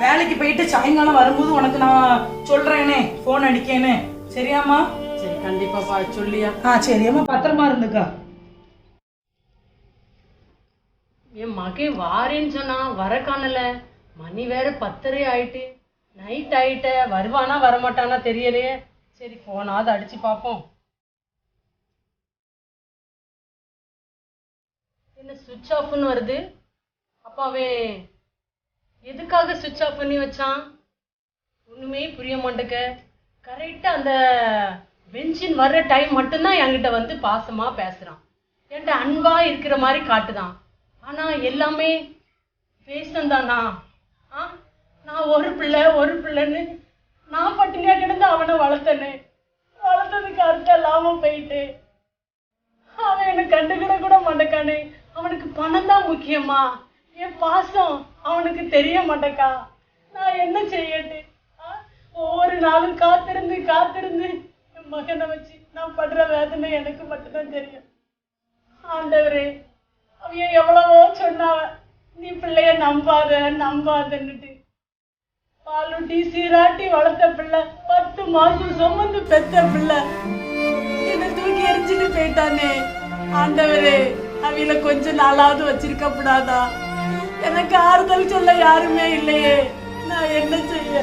வேலைக்கு போயிட்டு சாயங்காலம் வரும்போது உனக்கு நான் சொல்றேனே, போன் அடிக்கேனே. சரியாமா? சரி கண்டிப்பா சொல்லியா? சரியாமா, பத்திரமா இருந்துக்கா. என் மகன் வாரேன்னு சொன்னா வர காணல. மணி வேற 10:30 ஆயிட்டு. நைட் ஆயிட்ட. வருவானா வரமாட்டானா தெரியலையே. சரி போனாவது அடிச்சு பார்ப்போம். என்ன சுவிட்ச் ஆஃப்னு வருது? அப்பாவே எதுக்காக சுவிட்ச் ஆஃப் பண்ணி வச்சான்? ஒண்ணுமே புரிய மாட்டேங்க. கரெக்டா அந்த பென்ஷன் வர்ற டைம் மட்டும்தான் என்கிட்ட வந்து பாசமா பேசுறான். என்கிட்ட அன்பா இருக்கிற மாதிரி காட்டுதான். ஆனா எல்லாமே பேசந்தானா? நான் ஒரு பிள்ளைன்னு நான் பட்டினியா கிடந்து அவனை வளர்த்தனே. வளர்த்ததுக்கு அர்த்தம் இல்லாம போயிட்டு அவன் என்னை கண்டுக்கிட கூட மாட்டேக்கானே. அவனுக்கு பணம் தான் முக்கியமா? என் பாசம் அவனுக்கு தெரிய மாட்டேக்கா. நான் என்ன செய்யட்டு? ஒவ்வொரு நாளும் காத்திருந்து என் மகனை வச்சு நான் படுற வேதனை எனக்கு மட்டும்தான் தெரியும். ஆண்டவரே, அவன் எவ்வளவோ சொன்னாவ, நீ பிள்ளைய நம்பாதன்னுட்டு. பாலுட்டி சீராட்டி வளர்த்த பிள்ளை, 10 மாசம் சுமந்து பெத்த பிள்ளை என்ன தூக்கி எரிஞ்சிட்டு போயிட்டானே. ஆண்டவரே, அவையில கொஞ்ச நாளாவது வச்சிருக்கப்படாதா? எனக்கு ஆறுதல் சொல்ல யாருமே இல்லையே. நான் என்ன செய்ய?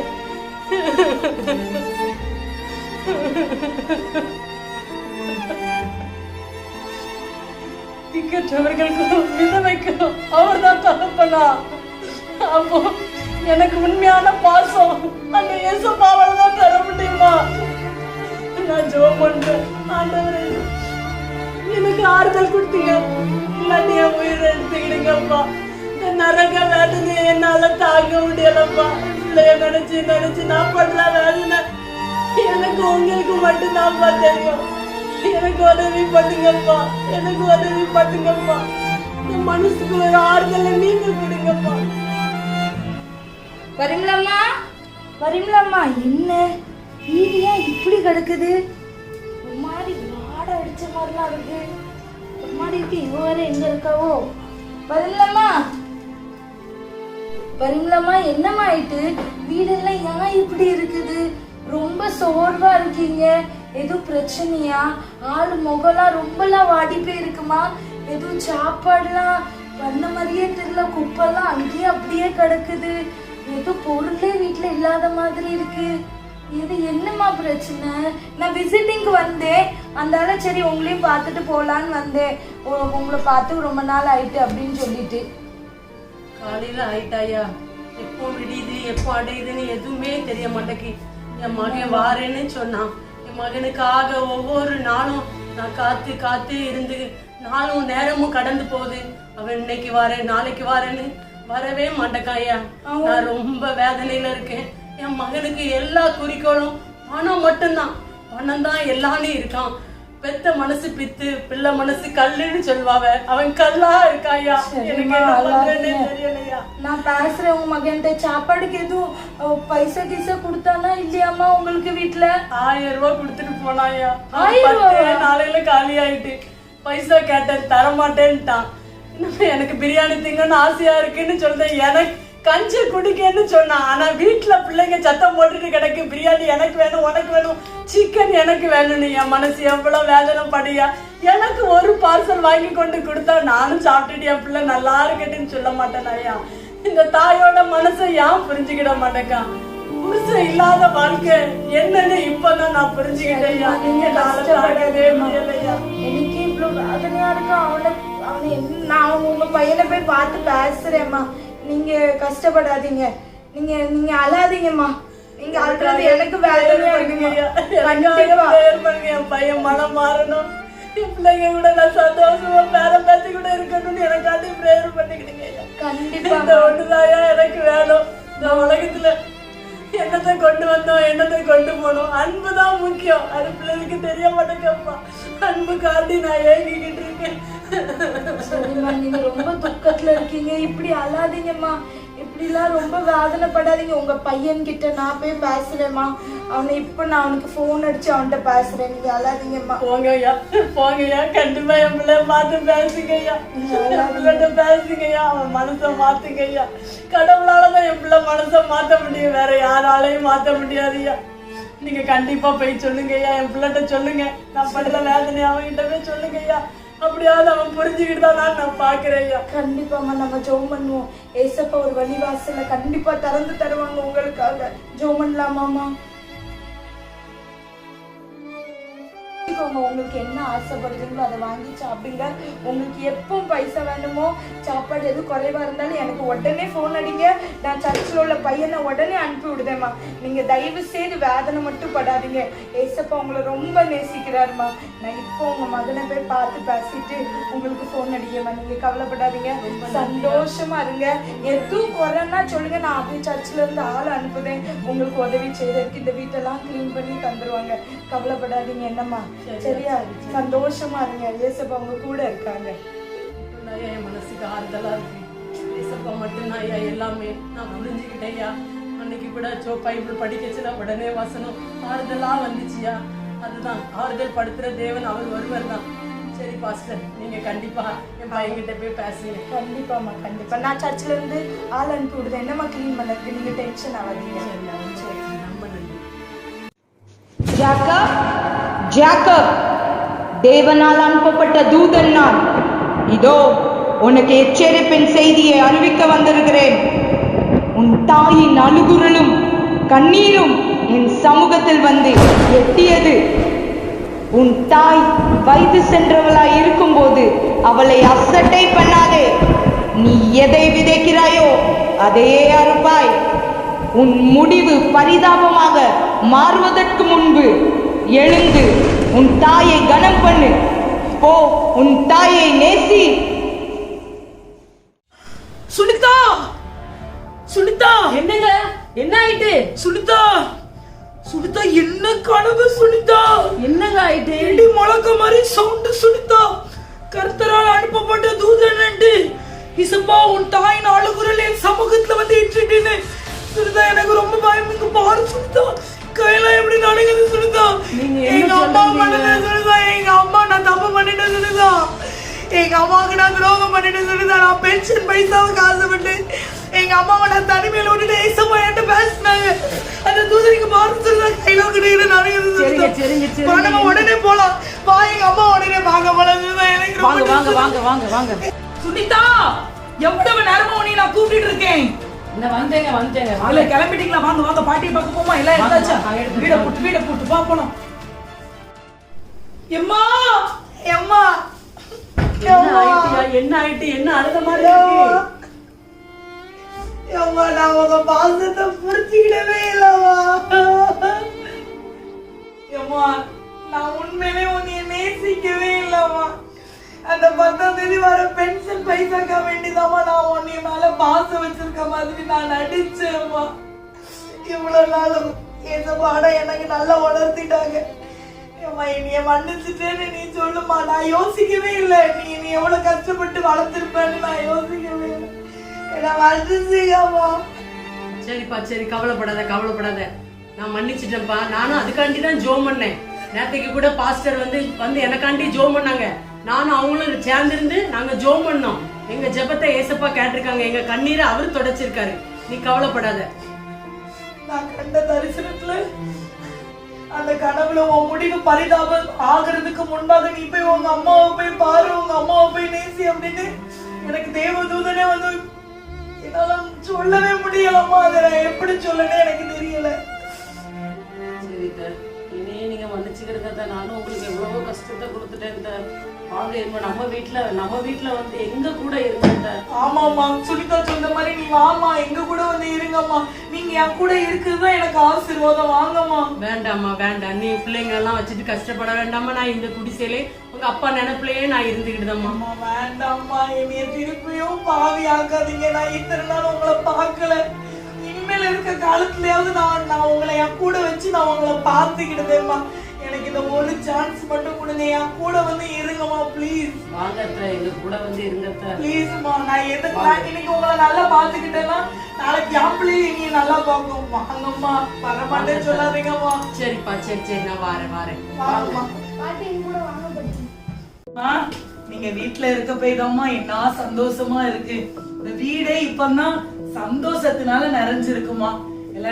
திக்கற்றவர்களுக்கும் விதவைக்கும் அவர் தான் தகப்பனா. அப்போ எனக்கு உண்மையான பாசம் அந்த இயேசுப்பாவால தான் தர முடியுமா? நான் ஜெபம் பண்றேன். ஆண்டவரே, எனக்கு ஆறுதல் கொடுத்தீங்க. இல்லாட்டி என் உயிரை எடுத்துக்கிடுங்கப்பா. இந்த நரக வேதனையை என்னால தாங்க முடியலப்பா. பிள்ளைய நினைச்சு நான் படுற வேதனை எனக்கு உங்களுக்கு மட்டும்தான்ப்பா தெரியும். எனக்கு உதவி பண்ணுங்கப்பா. என் மனசுக்கு ஒரு ஆறுதலை நீங்க கொடுங்கப்பா. பரிமளம்மா, என்ன வீடியா இப்படி கிடக்குது? ஒரு மாதிரி வாட அடிச்ச மாதிரிலாம் இருக்கு. ஒரு மாதிரி இருக்கு. இவ வேற எங்க இருக்காவோ? பரிமளம்மா, என்னம்மா ஆயிட்டு? வீடெல்லாம் ஏன் இப்படி இருக்குது? ரொம்ப சோர்வா இருக்கீங்க. எதுவும் பிரச்சனையா? ஆள் முகலாம் ரொம்பலாம் வாடி போயிருக்குமா? எதுவும் சாப்பாடுலாம் பண்ண மாதிரியே தெரியல. குப்பெல்லாம் அங்கேயே அப்படியே கிடக்குது. ஏதோ பொருளே வீட்டுல இல்லாத மாதிரி இருக்கு. இது என்னம்மா பிரச்சனை? நான் விசிட்டிங்க்கு வந்தேன். அதனால சரி உங்களையும் பார்த்துட்டு போலான்னு வந்தேன். உங்களை பார்த்து ரொம்ப நாள் ஆயிட்டு அப்படின்னு சொல்லிட்டு. காலையில ஆயிட்டாயா? எப்போ விடியுது எப்போ அடையுதுன்னு எதுவுமே தெரிய மாட்டேக்கு. என் மகன் வாரேன்னு சொன்னான். என் மகனுக்காக ஒவ்வொரு நாளும் நான் காத்து இருந்து நாளும் நேரமும் கடந்து போகுது. அவன் இன்னைக்கு வாரேன் நாளைக்கு வாரேன்னு வரவே மாட்டேக்காயா. நான் ரொம்ப வேதனையில இருக்கேன். என் மகனுக்கு எல்லா குறிக்கோளும் பணம் மட்டும்தான். பணம் தான் எல்லாமே இருக்கான். பெத்த மனசு பித்து, பிள்ளை மனசு கல்லுன்னு சொல்வாவ. அவன் கல்லா இருக்காயா? எனக்கு என்ன பண்றேன்னே தெரியலையா. நான் பேசுறேன் உங்க மகன்கிட்ட. சாப்பாடுக்கு எதுவும் பைசா கிசா கொடுத்தானா இல்லையாமா உங்களுக்கு வீட்டுல? 1000 ரூபாய் கொடுத்துட்டு போனாயா. 1000 ரூபாயா? நாளையில காலி ஆயிட்டு. பைசா கேட்டேன், தரமாட்டேன்ட்டான். எனக்கு பிரியாணி திங்கன்னு ஆசையா இருக்குன்னு சொல்றேன். எனக்கு கஞ்சி குடிக்கன்னு சொன்னான். ஆனா வீட்டுல பிள்ளைங்க சத்தம் போட்டுட்டு கிடக்கு, பிரியாணி எனக்கு வேணும், உனக்கு வேணும், சிக்கன் எனக்கு வேணும்னு. என் மனசு எவ்வளவு வேதனை படியா. எனக்கு ஒரு பார்சல் வாங்கி கொண்டு கொடுத்தா நானும் சாப்பிட்டுட்டு என் பிள்ளை நல்லா இருக்கட்டுன்னு சொல்ல மாட்டேனாயா. இந்த தாயோட மனசை ஏன் புரிஞ்சுக்கிட மாட்டேக்கா? புருஷன் இல்லாத வாழ்க்கை என்னன்னு இப்பதான் நான் புரிஞ்சுக்கிட்டேயா. நீங்க நாளவே முடியலையா. எனக்கு இவ்வளவு வேதனையா இருக்கு. நான் உங்க பையனை போய் பார்த்து பேசுறேம்மா. நீங்க கஷ்டப்படாதீங்க, நீங்க அழாதீங்கம்மா. நீங்க அழுறது எனக்கு வேதனையா இருக்குங்க. என் பையன் மனம் மாறணும், என் பிள்ளைங்க கூட நான் சந்தோஷமா பேர பேசி கூட இருக்கணும்னு எனக்காண்டி பிரேயர் பண்ணிக்கிட்டீங்க. கண்டிப்பா இந்த ஒண்ணுதாயா எனக்கு வேணும். இந்த உலகத்துல என்னத்தை கொண்டு வந்தோம், என்னத்தை கொண்டு போனோம். அன்புதான் முக்கியம். அது பிள்ளைகளுக்கு தெரிய மாட்டேங்கப்பா. அன்பு காட்டி நான் ஏங்கிக்கிட்டு இருக்கேன். சரிம்மா, நீங்க ரொம்ப துக்கத்துல இருக்கீங்க. இப்படி அழாதீங்கம்மா, இப்படிலாம் ரொம்ப வேதனைப்படாதீங்க. உங்க பையன் கிட்ட நான் போய் பேசுறேம்மா. இப்ப நான் அவனுக்கு போன் அடிச்சு அவன்கிட்ட பேசுறேன். நீங்க அழாதீங்கம்மா. போங்கய்யா, போங்கய்யா. கண்டிப்பா என் பிள்ளை பார்த்து பேசுங்கய்யா. பிள்ளைகிட்ட பேசுங்கய்யா. அவன் மனசை மாத்துங்கய்யா. கடவுளாலதான் என் பிள்ளை மனசை மாத்த முடியும், வேற யாராலையும் மாத்த முடியாதுய்யா. நீங்க கண்டிப்பா போய் சொல்லுங்கய்யா, என் பிள்ளைகிட்ட சொல்லுங்க. நான் படுற வேதனை அவன்கிட்ட போய் சொல்லுங்கய்யா. அப்படியாவது அவன் புரிஞ்சுக்கிட்டு தான் நான் பாக்குறேன். கண்டிப்பாம்மா, நம்ம ஜெபம் பண்ணுவோம். ஏசப்பா ஒரு வழிவாசல கண்டிப்பா திறந்து தருவாங்க உங்களுக்காக. ஜெபம் பண்ணலாமாமா? உங்களுக்கு என்ன ஆசைப்படுறீங்களோ அதை வாங்கி சாப்பிடுங்க. உங்களுக்கு எப்போ பைசா வேணுமோ, சாப்பாடு எதுவும் குறைவா இருந்தாலும் எனக்கு உடனே போன் அடிங்க. நான் சர்ச்சில் உள்ள பையனை உடனே அனுப்பி விடுதேம்மா. நீங்க தயவு செய்து வேதனை மட்டும் படாதீங்க. ஏசப்பா உங்களை ரொம்ப நேசிக்கிறாருமா. நான் இப்போ உங்க மகனை போய் பார்த்து பேசிட்டு உங்களுக்கு போன் அடிக்கமா. நீங்க கவலைப்படாதீங்க, சந்தோஷமா இருங்க. எதுவும் குறைன்னா சொல்லுங்க, நான் அப்படியே சர்ச்சில் இருந்து ஆள் அனுப்புதேன் உங்களுக்கு உதவி செய்யறதுக்கு. இந்த வீட்டெல்லாம் கிளீன் பண்ணி தந்துருவாங்க. கவலைப்படாதீங்க என்னம்மா, சரியா? சந்தோஷமா இருங்க, ஏசப்பா உங்க கூட இருக்காங்க. என் மனசுக்கு ஆறுதலா இருக்கு. ஏசப்பா மட்டும்தான் ஐயா எல்லாமே. நான் புரிஞ்சுக்கிட்டேயா. அன்னைக்கு கூட பைபிள் படிக்கச்சுல உடனே வசனம் ஆறுதலா வந்துச்சியா. அதுதான் ஆறுதல் படுத்துற தேவன் அவர் ஒருவர் தான். சரி பாஸ்டர், நீங்க கண்டிப்பா என் பையன்கிட்ட போய் பேசுங்க. கண்டிப்பாம்மா, கண்டிப்பா. நான் சர்ச்சில் இருந்து ஆள் அனுப்பி விடுதேன். என்னம்மா கிளீன் பண்ணதுக்கு நீங்க டென்ஷன் ஆகாதீங்க. சரி, ரொம்ப நன்றி. ஜாக்கப், தேவனால் அனுப்பப்பட்ட தூதன் நான். இதோ உனக்கு எச்சரிப்பின் செய்தியை அறிவிக்க வந்திருக்கிறேன். உன் தாயின் அழுகுரலும் கண்ணீரும் என் சமூகத்தில் வந்து எட்டியது. உன் தாய் வயது சென்றவளாய் இருக்கும்போது அவளை அசட்டை பண்ணாதே. நீ எதை விதைக்கிறாயோ அதையே அறுப்பாய். உன் முடிவு பரிதாபமாக மாறுவதற்கு முன்பு எழுந்து உன் தாயை கனம் பண்ணு. போ, உன் தாயை நேசி. சுனிதா, சுனிதா, என்னங்க என்ன ஆயிட்டு? சுனிதா, சுனிதா, என்ன கனவு சுனிதா? என்னங்க ஆயிட்டு? இடி முழக்க மாதிரி சவுண்ட் சுனிதா. கர்த்தரால் அனுப்பப்பட்ட தூதன் இசப்பா உன் தாயின் அழுகுரல் என் சமூகத்துல வந்து இட்டுன்னு சுனிதா. எனக்கு ரொம்ப பயம். இங்க பாரு சுனிதா, கையெல்லாம் எப்படி நடக்குது சுனிதா. எங்க அம்மா பண்ணல சுனிதா. எங்க அம்மா நான் தப்பு பண்ணிட்டேன் சுனிதா. எங்க அம்மாவுக்கு நான் துரோகம் பண்ணிட்டேன் சுனிதா. நான் பென்ஷன் பைசாவுக்கு ஆசைப்பட்டு எங்க அம்மாவை நான் தனிமையில விட்டுட்டு ஏசப்பா என்கிட்ட பேசினாங்க. அந்த தூதரிக்கு பாரு சுனிதா, கையில கிட்ட நடக்குது சுனிதா. நம்ம உடனே போலாம். வா, எங்க அம்மா உடனே பார்க்க போலாம் சுனிதா. எனக்கு வாங்க வாங்க வாங்க வாங்க வாங்க. சுனிதா, எவ்வளவு நேரமா உன்னை நான் கூப்பிட்டு இருக்கேன். வந்துட்டேங்க. வாங்க, கிளம்பிட்டீங்களா? வாங்க வாங்க, பாட்டியை பார்க்க போமா. எல்லாம் எடுத்தாச்சா? வீட போட்டு வா போனோம். எம்மா, எம்மா, என்ன ஆயிட்டு? என்ன அழுத மாதிரி இருக்கு? எம்மா, நான் உங்க பாசத்தை புரிஞ்சுக்கிடவே இல்லம்மா. எம்மா, நான் உண்மையிலே உன்னை நேசிக்கவே இல்லம்மா. அந்த 10ஆம் தேதி வர பென்ஷன் பைசாக்கா வேண்டிதாமா நான் உன்னை மேல பாசம் வச்சிருக்க மாதிரி நான் நடிச்சேம்மா. இவ்வளவு நாளும் ஏசப்பா எனக்கு நல்லா உணர்த்திட்டாங்க. ஏம்மா என்னைய மன்னிச்சுட்டேன்னு நீ சொல்லுமா. நான் யோசிக்கவே இல்லை நீ எவ்வளவு கஷ்டப்பட்டு வளர்த்திருப்பேன்னு நான் யோசிக்கவே இல்லை. என்ன மன்னிச்சுக்கம்மா. சரிப்பா சரி, கவலைப்படாத. நான் மன்னிச்சிட்டேன்ப்பா. நானும் அதுக்காண்டி தான் ஜோம் பண்ணேன். நேற்றுக்கு கூட பாஸ்டர் வந்து எனக்காண்டி ஜோம் பண்ணாங்க. நானும் அவங்களும் சேர்ந்திருந்து நாங்க ஜோம் பண்ணோம். எங்க ஜெபத்தை ஏசப்பா கேட்டிருக்காங்க. எங்க கண்ணீரை அவரு தொடச்சிருக்காரு. நீ கவலைப்படாத. நான் கண்ட தரிசனத்துல அந்த கனவுல உன் முடிவு பரிதாபம் ஆகிறதுக்கு முன்பாக நீ போய் உங்க அம்மாவை போய் பாரு, உங்க அம்மாவை போய் நேசி அப்படின்னு எனக்கு தேவதூதனே வந்து என்னால சொல்லவே முடியலம்மா. அதை நான் எப்படி சொல்லணும் எனக்கு தெரியல. சரி சார், இனியே நீங்க மன்னிச்சுக்கிடுங்க. நானும் உங்களுக்கு எவ்வளவோ கஷ்டத்தை கொடுத்துட்டேன். வாங்க நம்ம வீட்டுல வந்து எங்க கூட இருங்க. ஆமாம்மா, சுனிதா சொன்ன மாதிரி நீ வாமா, எங்க கூட வந்து இருங்கம்மா. நீங்க என் கூட இருக்குதுதான் எனக்கு ஆசீர்வாதம். வாங்கம்மா. வேண்டாம். நீ பிள்ளைங்க எல்லாம் வச்சுட்டு கஷ்டப்பட வேண்டாமா. நான் இந்த குடிசையிலே உங்க அப்பா நினைப்பிலேயே நான் இருந்துக்கிட்டுதம்மா. வேண்டாம்மா, என்னைய திருப்பியும் பாவி ஆக்காதீங்க. நான் இத்தனை நாள் உங்களை பார்க்கல. இனிமேல் இருக்க காலத்துலயாவது நான் உங்களை என் கூட வச்சு நான் உங்களை பார்த்துக்கிடுதேம்மா. எனக்கு இந்த ஒரு சான்ஸ் மட்டும் கொடுங்க. என் கூட வந்து இருங்கம்மா ப்ளீஸ். வாங்க எங்க கூட வந்து இருங்க ப்ளீஸ்மா. நான் இன்னைக்கு உங்களை நல்லா பாத்துக்கிட்டேன்னா நாளைக்கு என் பிள்ளைங்க நீ நல்லா பாக்கும். வாங்கம்மா, வரமாட்டேன்னு சொல்லாதீங்கம்மா. சரிப்பா சரி, நான் வாரேன். வாங்கம்மா. பாட்டி என் கூட வாங்க பாட்டி. நீங்க வீட்டுல இருக்க போய்தாம்மா என்ன சந்தோஷமா இருக்கு. இந்த வீடே இப்பதான் சந்தோஷத்தினால நிறைஞ்சிருக்குமா. இல்ல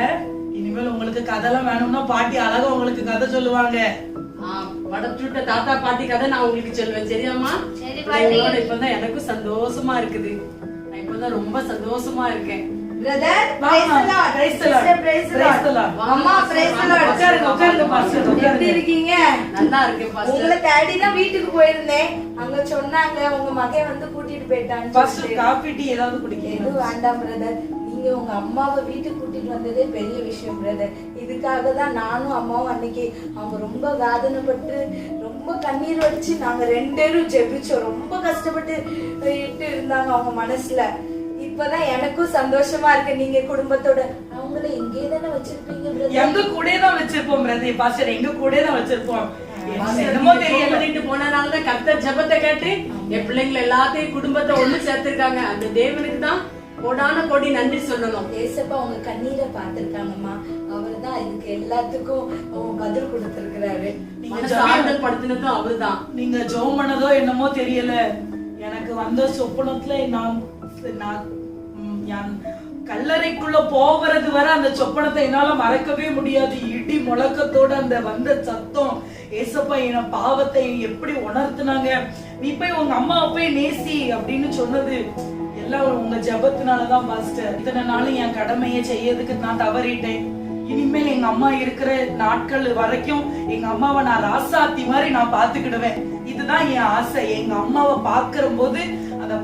இனிமேல் உங்களுக்கு கதைலாம் வேணும்னா பாட்டி அழகா உங்களுக்கு கதை சொல்லுவாங்க. வடச்சுட்ட தாத்தா பாட்டி கதை நான் உங்களுக்கு சொல்லுவேன். சரியாம்மா? இப்பதான் எனக்கும் சந்தோஷமா இருக்குது. நான் இப்பதான் ரொம்ப சந்தோஷமா இருக்கேன். Brother praise the Lord. Praise the Lord. அம்மா பிரைஸ் தி லார்ட். உட்காருங்க பாஸ்டர். எப்படி இருக்கீங்க? நல்லா இருக்கேன் பாஸ்டர். உங்களை தேடி தான் வீட்டுக்கு போயிருந்தேன். அங்க சொன்னாங்க உங்க மகன் வந்து கூட்டிட்டு போயிட்டான்னு. பாஸ்டர் காபி டீ ஏதாவது குடிக்கீங்க? எதுவும் வேண்டாம் பிரதர். நீங்க உங்க அம்மாவை வீட்டுக்கு கூட்டிட்டு வந்ததே பெரிய விஷயம் பிரதர். இதுக்காக தான் நானும் அம்மாவும் அன்னைக்கு அவங்க ரொம்ப வேதனைப்பட்டு ரொம்ப கண்ணீர் வடிச்சு நாங்க 2 பேரும் ஜெபிச்சோம். ரொம்ப கஷ்டப்பட்டு இருந்தாங்க அவங்க மனசுல. இப்பதான் எனக்கும் சந்தோஷமா இருக்கு. நீங்க குடும்பத்தோட அவங்கள எங்கே தானே வச்சிருப்பீங்க பிரதர்? எங்க கூட தான் வச்சிருப்போம் பிரதர். பாஸ்டர் எங்க கூட தான் வச்சிருப்போம். என்னமோ தெரியல போனனாலதான் கர்த்தர் ஜெபத்தை கேட்டு என் பிள்ளைங்களை எல்லாத்தையும் குடும்பத்தை ஒண்ணு சேர்த்திருக்காங்க. அந்த தேவனுக்கு தான் கோடான கோடி நன்றி சொல்லணும். ஏசப்பா உங்க கண்ணீரை பார்த்திருக்காங்கம்மா. அவர்தான் இதுக்கு எல்லாத்துக்கும் பதில் கொடுத்திருக்கிறாரு. ஆறுதல் படுத்தினதும் அவருதான். நீங்க ஜெபம் பண்ணதோ என்னமோ தெரியல. எனக்கு வந்த சொப்பனத்துல நான் கல்லறைக்குள்ள போகிறது வர அந்த சொப்பனத்தை என்னால மறக்கவே முடியாது. இடி முழக்கத்தோட அந்த வந்த சத்தம், ஏசப்பா என பாவத்தை எப்படி உணர்த்தினாங்க. நீ போய் உங்க அம்மாவை போய் நேசி அப்படின்னு சொன்னது எல்லாம் உங்க ஜபத்தினாலதான் பாஸ்டர். இத்தனை நாளும் என் கடமையை செய்யறதுக்கு நான் தவறிட்டேன். இனிமேல் எங்க அம்மா இருக்கிற நாட்கள் வரைக்கும் எங்க அம்மாவை நான் ராசாத்தி மாதிரி நான் பாத்துக்கிடுவேன். இதுதான் என் ஆசை. எங்க அம்மாவை பாக்குற போது அந்த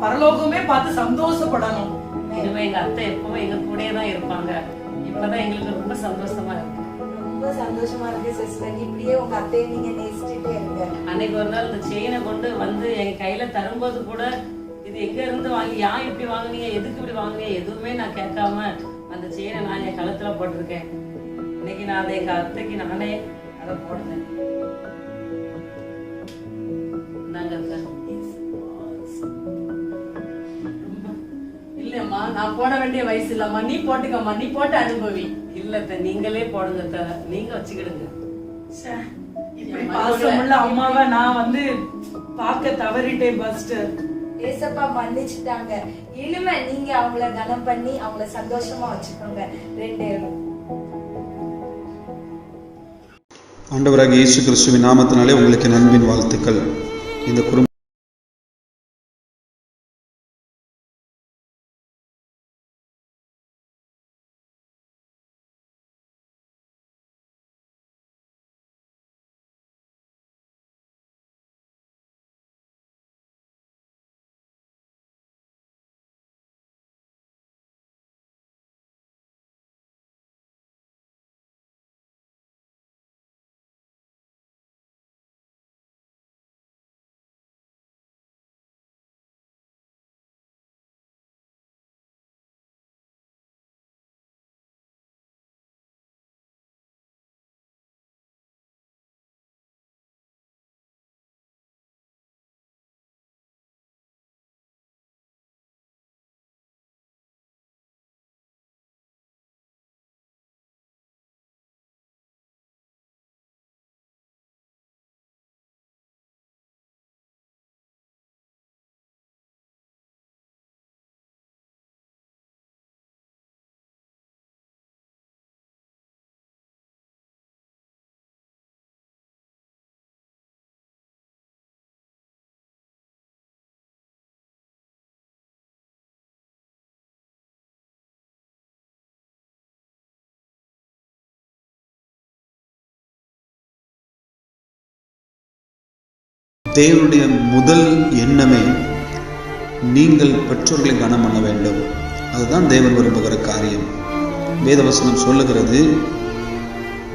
பரலோகமே பார்த்து சந்தோஷப்படணும். இனிமே எங்க அத்தை எப்பவும் எங்க கூடயே தான் இருப்பாங்க. இப்பதான் எங்களுக்கு ரொம்ப சந்தோஷமா இருக்கு. ரொம்ப சந்தோஷமா இருக்கு சிஸ்டர். இப்படியே உங்க அத்தையை நீங்க நேசிச்சுட்டே இருங்க. அன்னைக்கு ஒரு நாள் இந்த செயினை கொண்டு வந்து என் கையில தரும்போது கூட இது எங்க இருந்து வாங்கி, ஏன் இப்படி வாங்குனீங்க, எதுக்கு இப்படி வாங்குனீங்க, எதுவுமே நான் கேட்காம அந்த செயினை நான் என் கழுத்துல போட்டிருக்கேன். இன்னைக்கு நான் அதை எங்க அத்தைக்கு நானே அதை போடுறேன். இல்லம்மா, நான் போட வேண்டிய வயசு இல்லம்மா. நீ போட்டுக்கம்மா, நீ போட்டு அனுபவி. இல்ல நீங்களே போடுங்க, நீங்க வச்சுக்கிடுங்க. பாசமுள்ள அம்மாவை நான் வந்து பார்க்க தவறிட்டேன் பாஸ்டர். ஏசப்பா மன்னிச்சுட்டாங்க. இனிமே நீங்க அவங்கள கனம் பண்ணி அவங்கள சந்தோஷமா வச்சுக்கோங்க 2 பேரும். ஆண்டவராகிய இயேசு கிறிஸ்துவின் நாமத்தினாலே உங்களுக்கு நன்பின் வாழ்த்துக்கள். இந்த குடும்ப தேவனுடைய முதல் எண்ணமே நீங்கள் பெற்றோர்களை கனம் பண்ண வேண்டும். அதுதான் தேவன் விரும்புகிற காரியம். வேதவசனம் சொல்லுகிறது,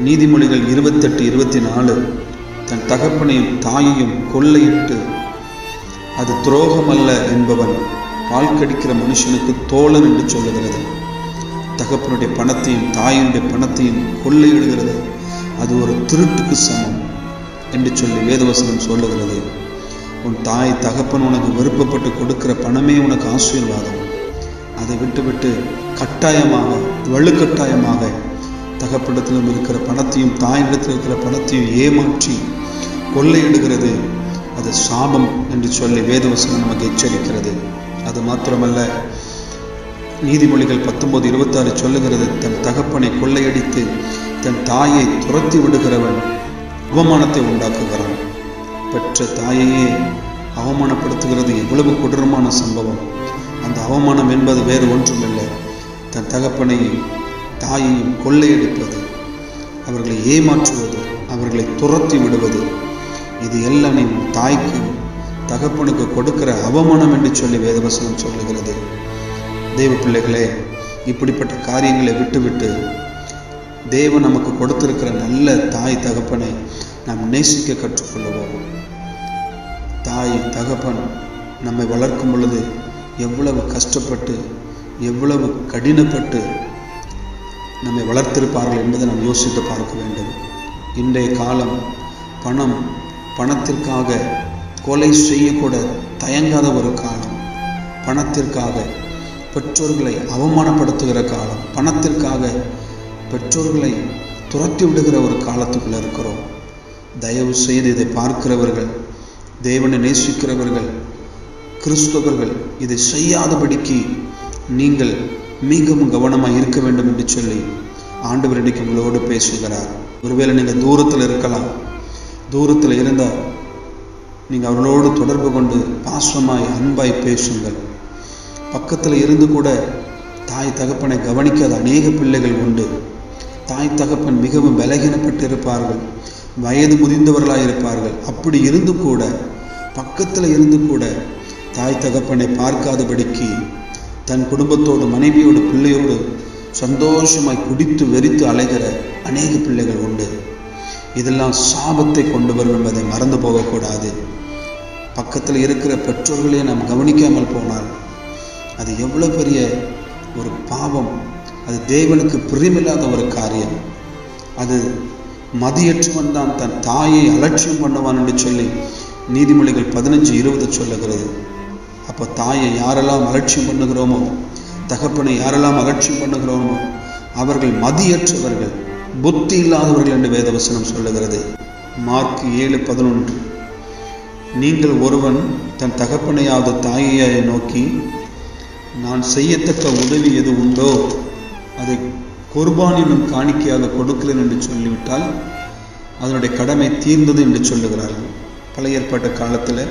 நீதிமொழிகள் 28:24, தன் தகப்பனையும் தாயையும் கொள்ளையிட்டு அது துரோகம் அல்ல என்பவன் பால் கடிக்கிற மனுஷனுக்கு தோழன் என்று சொல்லுகிறது. தகப்பனுடைய பணத்தையும் தாயினுடைய பணத்தையும் கொள்ளையிடுகிறது அது ஒரு திருட்டுக்கு சமம் என்று சொல்லி வேதவசனம் சொல்லுகிறது. உன் தாய் தகப்பன் உனக்கு விருப்பப்பட்டு கொடுக்கிற பணமே உனக்கு ஆசீர்வாதம். அதை விட்டுவிட்டு கட்டாயமாக வலுக்கட்டாயமாக தகப்பனிடத்திலும் இருக்கிற பணத்தையும் தாயினிடத்தில் இருக்கிற பணத்தையும் ஏமாற்றி கொள்ளையிடுகிறது அது சாபம் என்று சொல்லி வேதவசனம் நமக்கு எச்சரிக்கிறது. அது மாத்திரமல்ல, நீதிமொழிகள் 19:26 சொல்லுகிறது, தன் தகப்பனை கொள்ளையடித்து தன் தாயை துரத்தி விடுகிறவன் அவமானத்தை உண்டாக்குகிறான். பெற்ற தாயையே அவமானப்படுத்துகிறது எவ்வளவு கொடூரமான சம்பவம். அந்த அவமானம் என்பது வேறு ஒன்றுமில்லை, தன் தகப்பனையும் தாயையும் கொள்ளையடிப்பது, அவர்களை ஏமாற்றுவது, அவர்களை துரத்தி விடுவது. இது எல்லாம் நீ தாய்க்கு தகப்பனுக்கு கொடுக்கிற அவமானம் என்று சொல்லி வேதவசனம் சொல்லுகிறது. தேவ பிள்ளைகளே, இப்படிப்பட்ட காரியங்களை விட்டுவிட்டு தேவன் நமக்கு கொடுத்திருக்கிற நல்ல தாய் தகப்பனை நாம் நேசிக்க கற்றுக்கொள்வோம். தாய் தகப்பன் நம்மை வளர்க்கும் பொழுது எவ்வளவு கஷ்டப்பட்டு எவ்வளவு கடினப்பட்டு நம்மை வளர்த்திருப்பார்கள் என்பதை நாம் யோசித்து பார்க்க வேண்டும். இன்றைய காலம் பணத்திற்காக கொலை செய்யக்கூட தயங்காத ஒரு காலம். பணத்திற்காக பெற்றோர்களை அவமானப்படுத்துகிற காலம். பணத்திற்காக பெற்றோர்களை துரத்தி விடுகிற ஒரு காலத்துக்குள்ள இருக்கிறோம். தயவு செய்து இதை பார்க்கிறவர்கள், தேவனை நேசிக்கிறவர்கள், கிறிஸ்தவர்கள் இதை செய்யாதபடிக்கு நீங்கள் மிகவும் கவனமாக இருக்க வேண்டும் என்று சொல்லி ஆண்டவர் இன்றைக்கு உங்களோடு பேசுகிறார். ஒருவேளை நீங்கள் தூரத்தில் இருக்கலாம். தூரத்தில் இருந்தால் நீங்கள் அவர்களோடு தொடர்பு கொண்டு பாசமாய் அன்பாய் பேசுங்கள். பக்கத்தில் இருந்து கூட தாய் தகப்பனை கவனிக்காத அநேக பிள்ளைகள் உண்டு. தாய் தகப்பன் மிகவும் பலகீனப்பட்டு இருப்பார்கள், வயது முதிர்ந்தவர்களாக இருப்பார்கள். அப்படி இருந்து கூட பக்கத்தில் இருந்து கூட தாய் தகப்பனை பார்க்காதபடிக்கு தன் குடும்பத்தோடு மனைவியோடு பிள்ளையோடு சந்தோஷமாய் குடித்து வெறித்து அலைகிற அநேக பிள்ளைகள் உண்டு. இதெல்லாம் சாபத்தை கொண்டு வரும் என்பதை மறந்து போகக்கூடாது. பக்கத்தில் இருக்கிற பெற்றோர்களே நாம் கவனிக்காமல் போனால் அது எவ்வளோ பெரிய ஒரு பாவம். அது தேவனுக்கு பிரியமில்லாத ஒரு காரியம். அது மதியற்றவன் தான் தன் தாயை அலட்சியம் பண்ணுவான் என்று சொல்லி நீதிமொழிகள் 15:20 சொல்லுகிறது. அப்போ தாயை யாரெல்லாம் அலட்சியம் பண்ணுகிறோமோ, தகப்பனை யாரெல்லாம் அலட்சியம் பண்ணுகிறோமோ அவர்கள் மதியற்றவர்கள், புத்தி இல்லாதவர்கள் என்று வேதவசனம் சொல்லுகிறது. மார்க் 7:11, நீங்கள் ஒருவன் தன் தகப்பனையாவது தாயை நோக்கி நான் செய்யத்தக்க உதவி எது உண்டோ அதை குர்பானினும் காணிக்கையாக கொடுக்கிறேன் என்று சொல்லிவிட்டால் அதனுடைய கடமை தீர்ந்தது என்று சொல்லுகிறார்கள். பழைய ஏற்பாட்டு காலத்தில்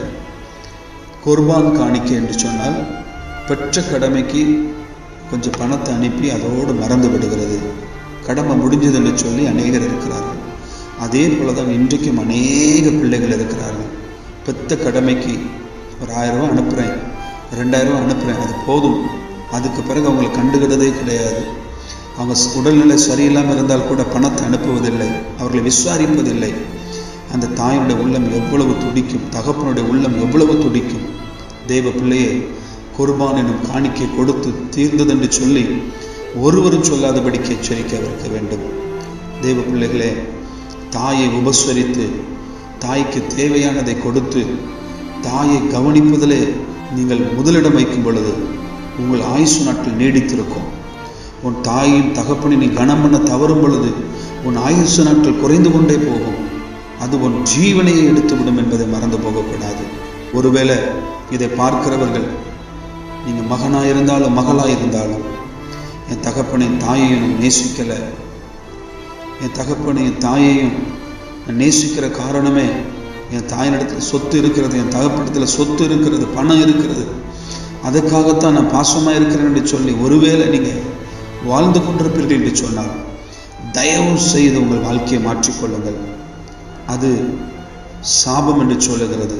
குர்பான் காணிக்கை என்று சொன்னால் பெற்ற கடமைக்கு கொஞ்சம் பணத்தை அனுப்பி அதோடு மறந்து விடுகிறது. கடமை முடிஞ்சது என்று சொல்லி அநேகர் இருக்கிறார்கள். அதே போல தான் இன்றைக்கும் அநேக பிள்ளைகள் இருக்கிறார்கள். பெற்ற கடமைக்கு ஒரு 1000 ரூபா அனுப்புகிறேன், 2000 ரூபா அனுப்புகிறேன், அது போதும். அதுக்கு பிறகு அவங்களை கண்டுகிட்டதே கிடையாது. அவங்க உடல்நிலை சரியில்லாமல் இருந்தால் கூட பணத்தை அனுப்புவதில்லை, அவர்களை விசாரிப்பதில்லை. அந்த தாயினுடைய உள்ளம் எவ்வளவு துடிக்கும், தகப்பனுடைய உள்ளம் எவ்வளவு துடிக்கும். தேவ பிள்ளையை குர்பான் எனும் காணிக்கை கொடுத்து தீர்ந்தது என்று சொல்லி ஒருவரும் சொல்லாதபடிக்கு எச்சரிக்கை வைக்க வேண்டும். தேவ பிள்ளைகளே, தாயை உபசரித்து தாய்க்கு தேவையானதை கொடுத்து தாயை கவனிப்பதிலே நீங்கள் முதலிடம் வைக்கும் பொழுது உங்கள் ஆயுசு நாட்கள் நீடித்திருக்கும். உன் தாயின் தகப்பனை நீ கனம் பண்ண தவறும் பொழுது உன் ஆயுசு நாட்கள் குறைந்து கொண்டே போகும். அது உன் ஜீவனையை எடுத்துவிடும் என்பதை மறந்து போகக்கூடாது. ஒருவேளை இதை பார்க்கிறவர்கள், நீங்கள் மகனாக இருந்தாலும் மகளாக இருந்தாலும், என் தகப்பனையும் தாயையும் நான் நேசிக்கலை, என் தகப்பனையும் தாயையும் நான் நேசிக்கிற காரணமே என் தாயினிடத்தில் சொத்து இருக்கிறது, என் தகப்பனிடத்தில் சொத்து இருக்கிறது, பணம் இருக்கிறது, அதுக்காகத்தான் நான் பாசமாக இருக்கிறேன் என்று சொல்லி ஒருவேளை நீங்கள் வாழ்ந்து கொண்டிருப்பீர்கள் என்று சொன்னால் தயவு செய்து உங்கள் வாழ்க்கையை மாற்றிக்கொள்ளுங்கள். அது சாபம் என்று சொல்லுகிறது.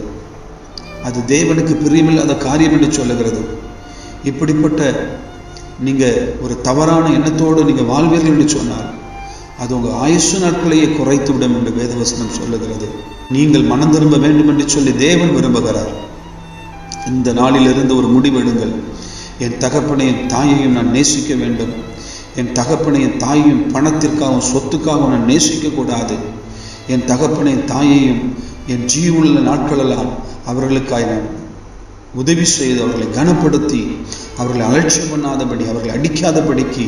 அது தேவனுக்கு பிரியமில்லாத காரியம் என்று சொல்லுகிறது. இப்படிப்பட்ட நீங்கள் ஒரு தவறான எண்ணத்தோடு நீங்கள் வாழ்வீர்கள் என்று சொன்னால் அது உங்கள் ஆயுசு நாட்களையே குறைத்து விடும் என்று வேதவசனம் சொல்லுகிறது. நீங்கள் மனம் திரும்ப வேண்டும் என்று சொல்லி தேவன் விரும்புகிறார். இந்த நாளிலிருந்து ஒரு முடிவெடுங்கள். என் தகப்பனையும் தாயையும் நான் நேசிக்க வேண்டும். என் தகப்பனையும் தாயையும் பணத்திற்காகவும் சொத்துக்காகவும் நான் நேசிக்கக்கூடாது. என் தகப்பனையும் தாயையும் என் ஜீவுள்ள நாட்களெல்லாம் அவர்களுக்காக நான் உதவி செய்து அவர்களை கனப்படுத்தி அவர்களை அலட்சியம் பண்ணாதபடி, அவர்களை அடிக்காதபடிக்கு,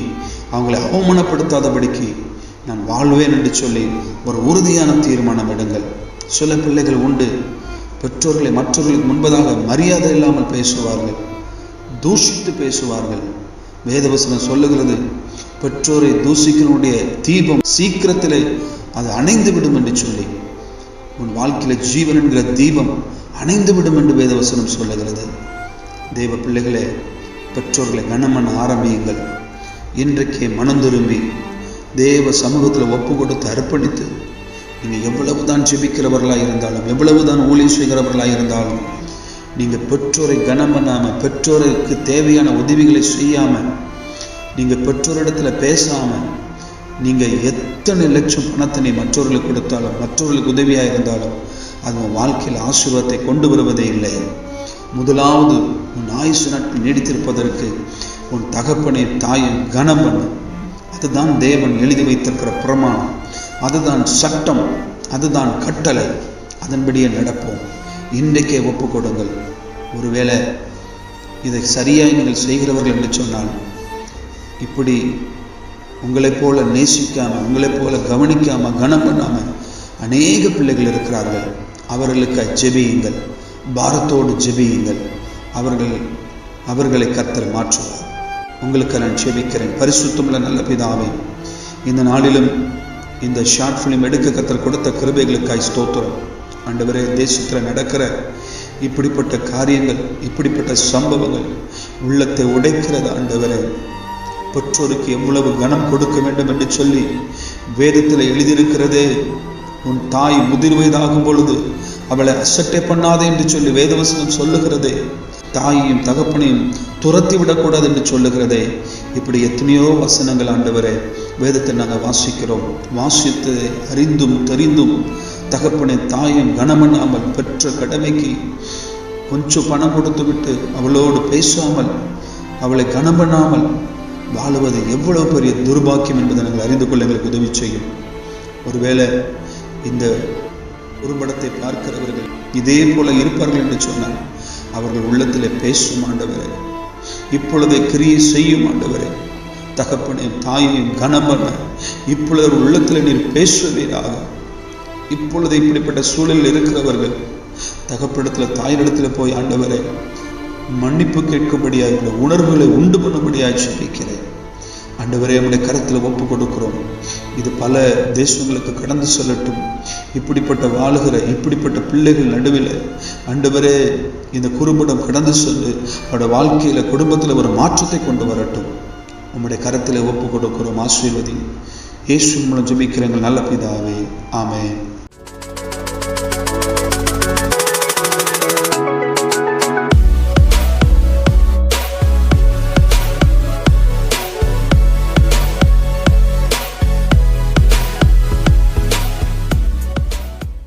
அவங்களை அவமானப்படுத்தாதபடிக்கு நான் வாழ்வேன் என்று சொல்லி ஒரு உறுதியான தீர்மானம் எடுங்கள். சில பிள்ளைகள் உண்டு, பெற்றோர்களை மற்றவர்களுக்கு முன்பதாக மரியாதை இல்லாமல் பேசுவார்கள், தூஷித்து பேசுவார்கள். வேதவசனம் சொல்லுகிறது, பெற்றோரை தூசிகளுடைய தீபம் சீக்கிரத்திலே அது அணைந்து விடும் என்று சொல்லி, உன் வாழ்க்கையில ஜீவன் என்கிற தீபம் அணைந்து விடும் என்று வேதவசனம் சொல்லுகிறது. தேவ பிள்ளைகளே, பெற்றோர்களை கனம் பண்ண ஆரம்பியுங்கள். இன்றைக்கே மனம் திரும்பி தேவ சமூகத்தில் ஒப்பு கொடுத்து அர்ப்பணித்து, நீங்கள் எவ்வளவுதான் ஜெபிக்கிறவர்களாக இருந்தாலும், எவ்வளவுதான் ஊழியம் செய்கிறவர்களாக இருந்தாலும், நீங்கள் பெற்றோரை கனம் பண்ணாமல், பெற்றோருக்கு தேவையான உதவிகளை செய்யாமல், நீங்கள் பெற்றோரிடத்தில் பேசாமல், நீங்கள் எத்தனை லட்சம் பணத்தினை மற்றவர்களுக்கு கொடுத்தாலும், மற்றவர்களுக்கு உதவியாக இருந்தாலும், அது உன் வாழ்க்கையில் ஆசீர்வாதத்தை கொண்டு வருவதே இல்லை. முதலாவது உன் ஆயுசு நாட்கள் நீடித்திருப்பதற்கு உன் தகப்பனை தாயும் கனம் பண்ணு. அதுதான் தேவன் எழுதி வைத்திருக்கிற பிரமாணம், அதுதான் சட்டம், அதுதான் கட்டளை. அதன்படியே நடப்போம். இன்றைக்கே ஒப்பு கொடுங்கள். ஒருவேளை இதை சரியாக நீங்கள் செய்கிறவர்கள் என்று சொன்னால், இப்படி உங்களைப் போல நேசிக்காமல், உங்களைப் போல கவனிக்காமல், கனம் பண்ணாமல் அநேக பிள்ளைகள் இருக்கிறார்கள். அவர்களுக்கு ஜெபியுங்கள், பாரத்தோடு ஜெபியுங்கள். அவர்களை கர்த்தர் மாற்றுவார். உங்களுக்கு நான் ஜெபிக்கிறேன். பரிசுத்தமுள்ள நல்ல பிதாவே, இந்த நாளிலும் இந்த ஷார்ட் ஃபிலிம் எடுக்க கர்த்தர் கொடுத்த கிருபைகளுக்காய் ஸ்தோத்திரம். ஆண்டவரே, தேசத்தில் நடக்கிற இப்படிப்பட்ட காரியங்கள், இப்படிப்பட்ட சம்பவங்கள் உள்ளத்தை உடைக்கிறது. ஆண்டவரே, பெற்றோருக்கு எவ்வளவு கனம் கொடுக்க வேண்டும் என்று சொல்லி வேதத்தில் எழுதியிருக்கிறதே. உன் தாய் முதிர் வயதாகும் பொழுது அவளை அசட்டை பண்ணாதே என்று சொல்லி வேதவசனம் சொல்லுகிறதே. தாயையும் தகப்பனையும் துரத்தி விடக்கூடாது என்று சொல்லுகிறதே. இப்படி எத்தனையோ வசனங்கள் ஆண்டவரே வேதத்தை நாங்கள் வாசிக்கிறோம். வாசித்து அறிந்தும் தெரிந்தும் தகப்பனை தாயும் கனமண்ணாமல், பெற்ற கடமைக்கு கொஞ்சம் பணம் கொடுத்து விட்டு அவளோடு பேசாமல், அவளை கனம் பண்ணாமல் வாழுவது எவ்வளவு பெரிய துர்பாக்கியம் என்பதை நாங்கள் அறிந்து கொள்ள எங்களுக்கு உதவி செய்யும். ஒருவேளை இந்த குறும்படத்தை பார்க்கிறவர்கள் இதே போல இருப்பார்கள் என்று சொன்னால், அவர்கள் உள்ளத்திலே பேசும் ஆண்டவரே, இப்பொழுதே கிரியை செய்யும் ஆண்டவரே. தகப்பனையும் தாயையும் கனமண்ண இப்பொழுது உள்ளத்தில் நீர் பேசுவீராக. இப்பொழுது இப்படிப்பட்ட சூழலில் இருக்கிறவர்கள் தகப்பனிடத்தில், தாயினிடத்தில் போய் ஆண்டவரே மன்னிப்பு கேட்கும்படியாக, உணர்வுகளை உண்டு பண்ணும்படியாக ஜெபிக்கிறேன். ஆண்டவரே, நம்முடைய கரத்தில் ஒப்பு கொடுக்கிறோம். இது பல தேசங்களுக்கு கடந்து செல்லட்டும். இப்படிப்பட்ட வாழுகிற இப்படிப்பட்ட பிள்ளைகள் நடுவில் ஆண்டவரே இந்த குறும்படம் கடந்து சென்று அவருடைய வாழ்க்கையில, குடும்பத்தில் ஒரு மாற்றத்தை கொண்டு வரட்டும். நம்முடைய கரத்தில் ஒப்பு கொடுக்கிறோம். ஆசீர்வதி. இயேசு மூலம் ஜெபிக்கிறேன் நல்ல பிதாவே. ஆமென்.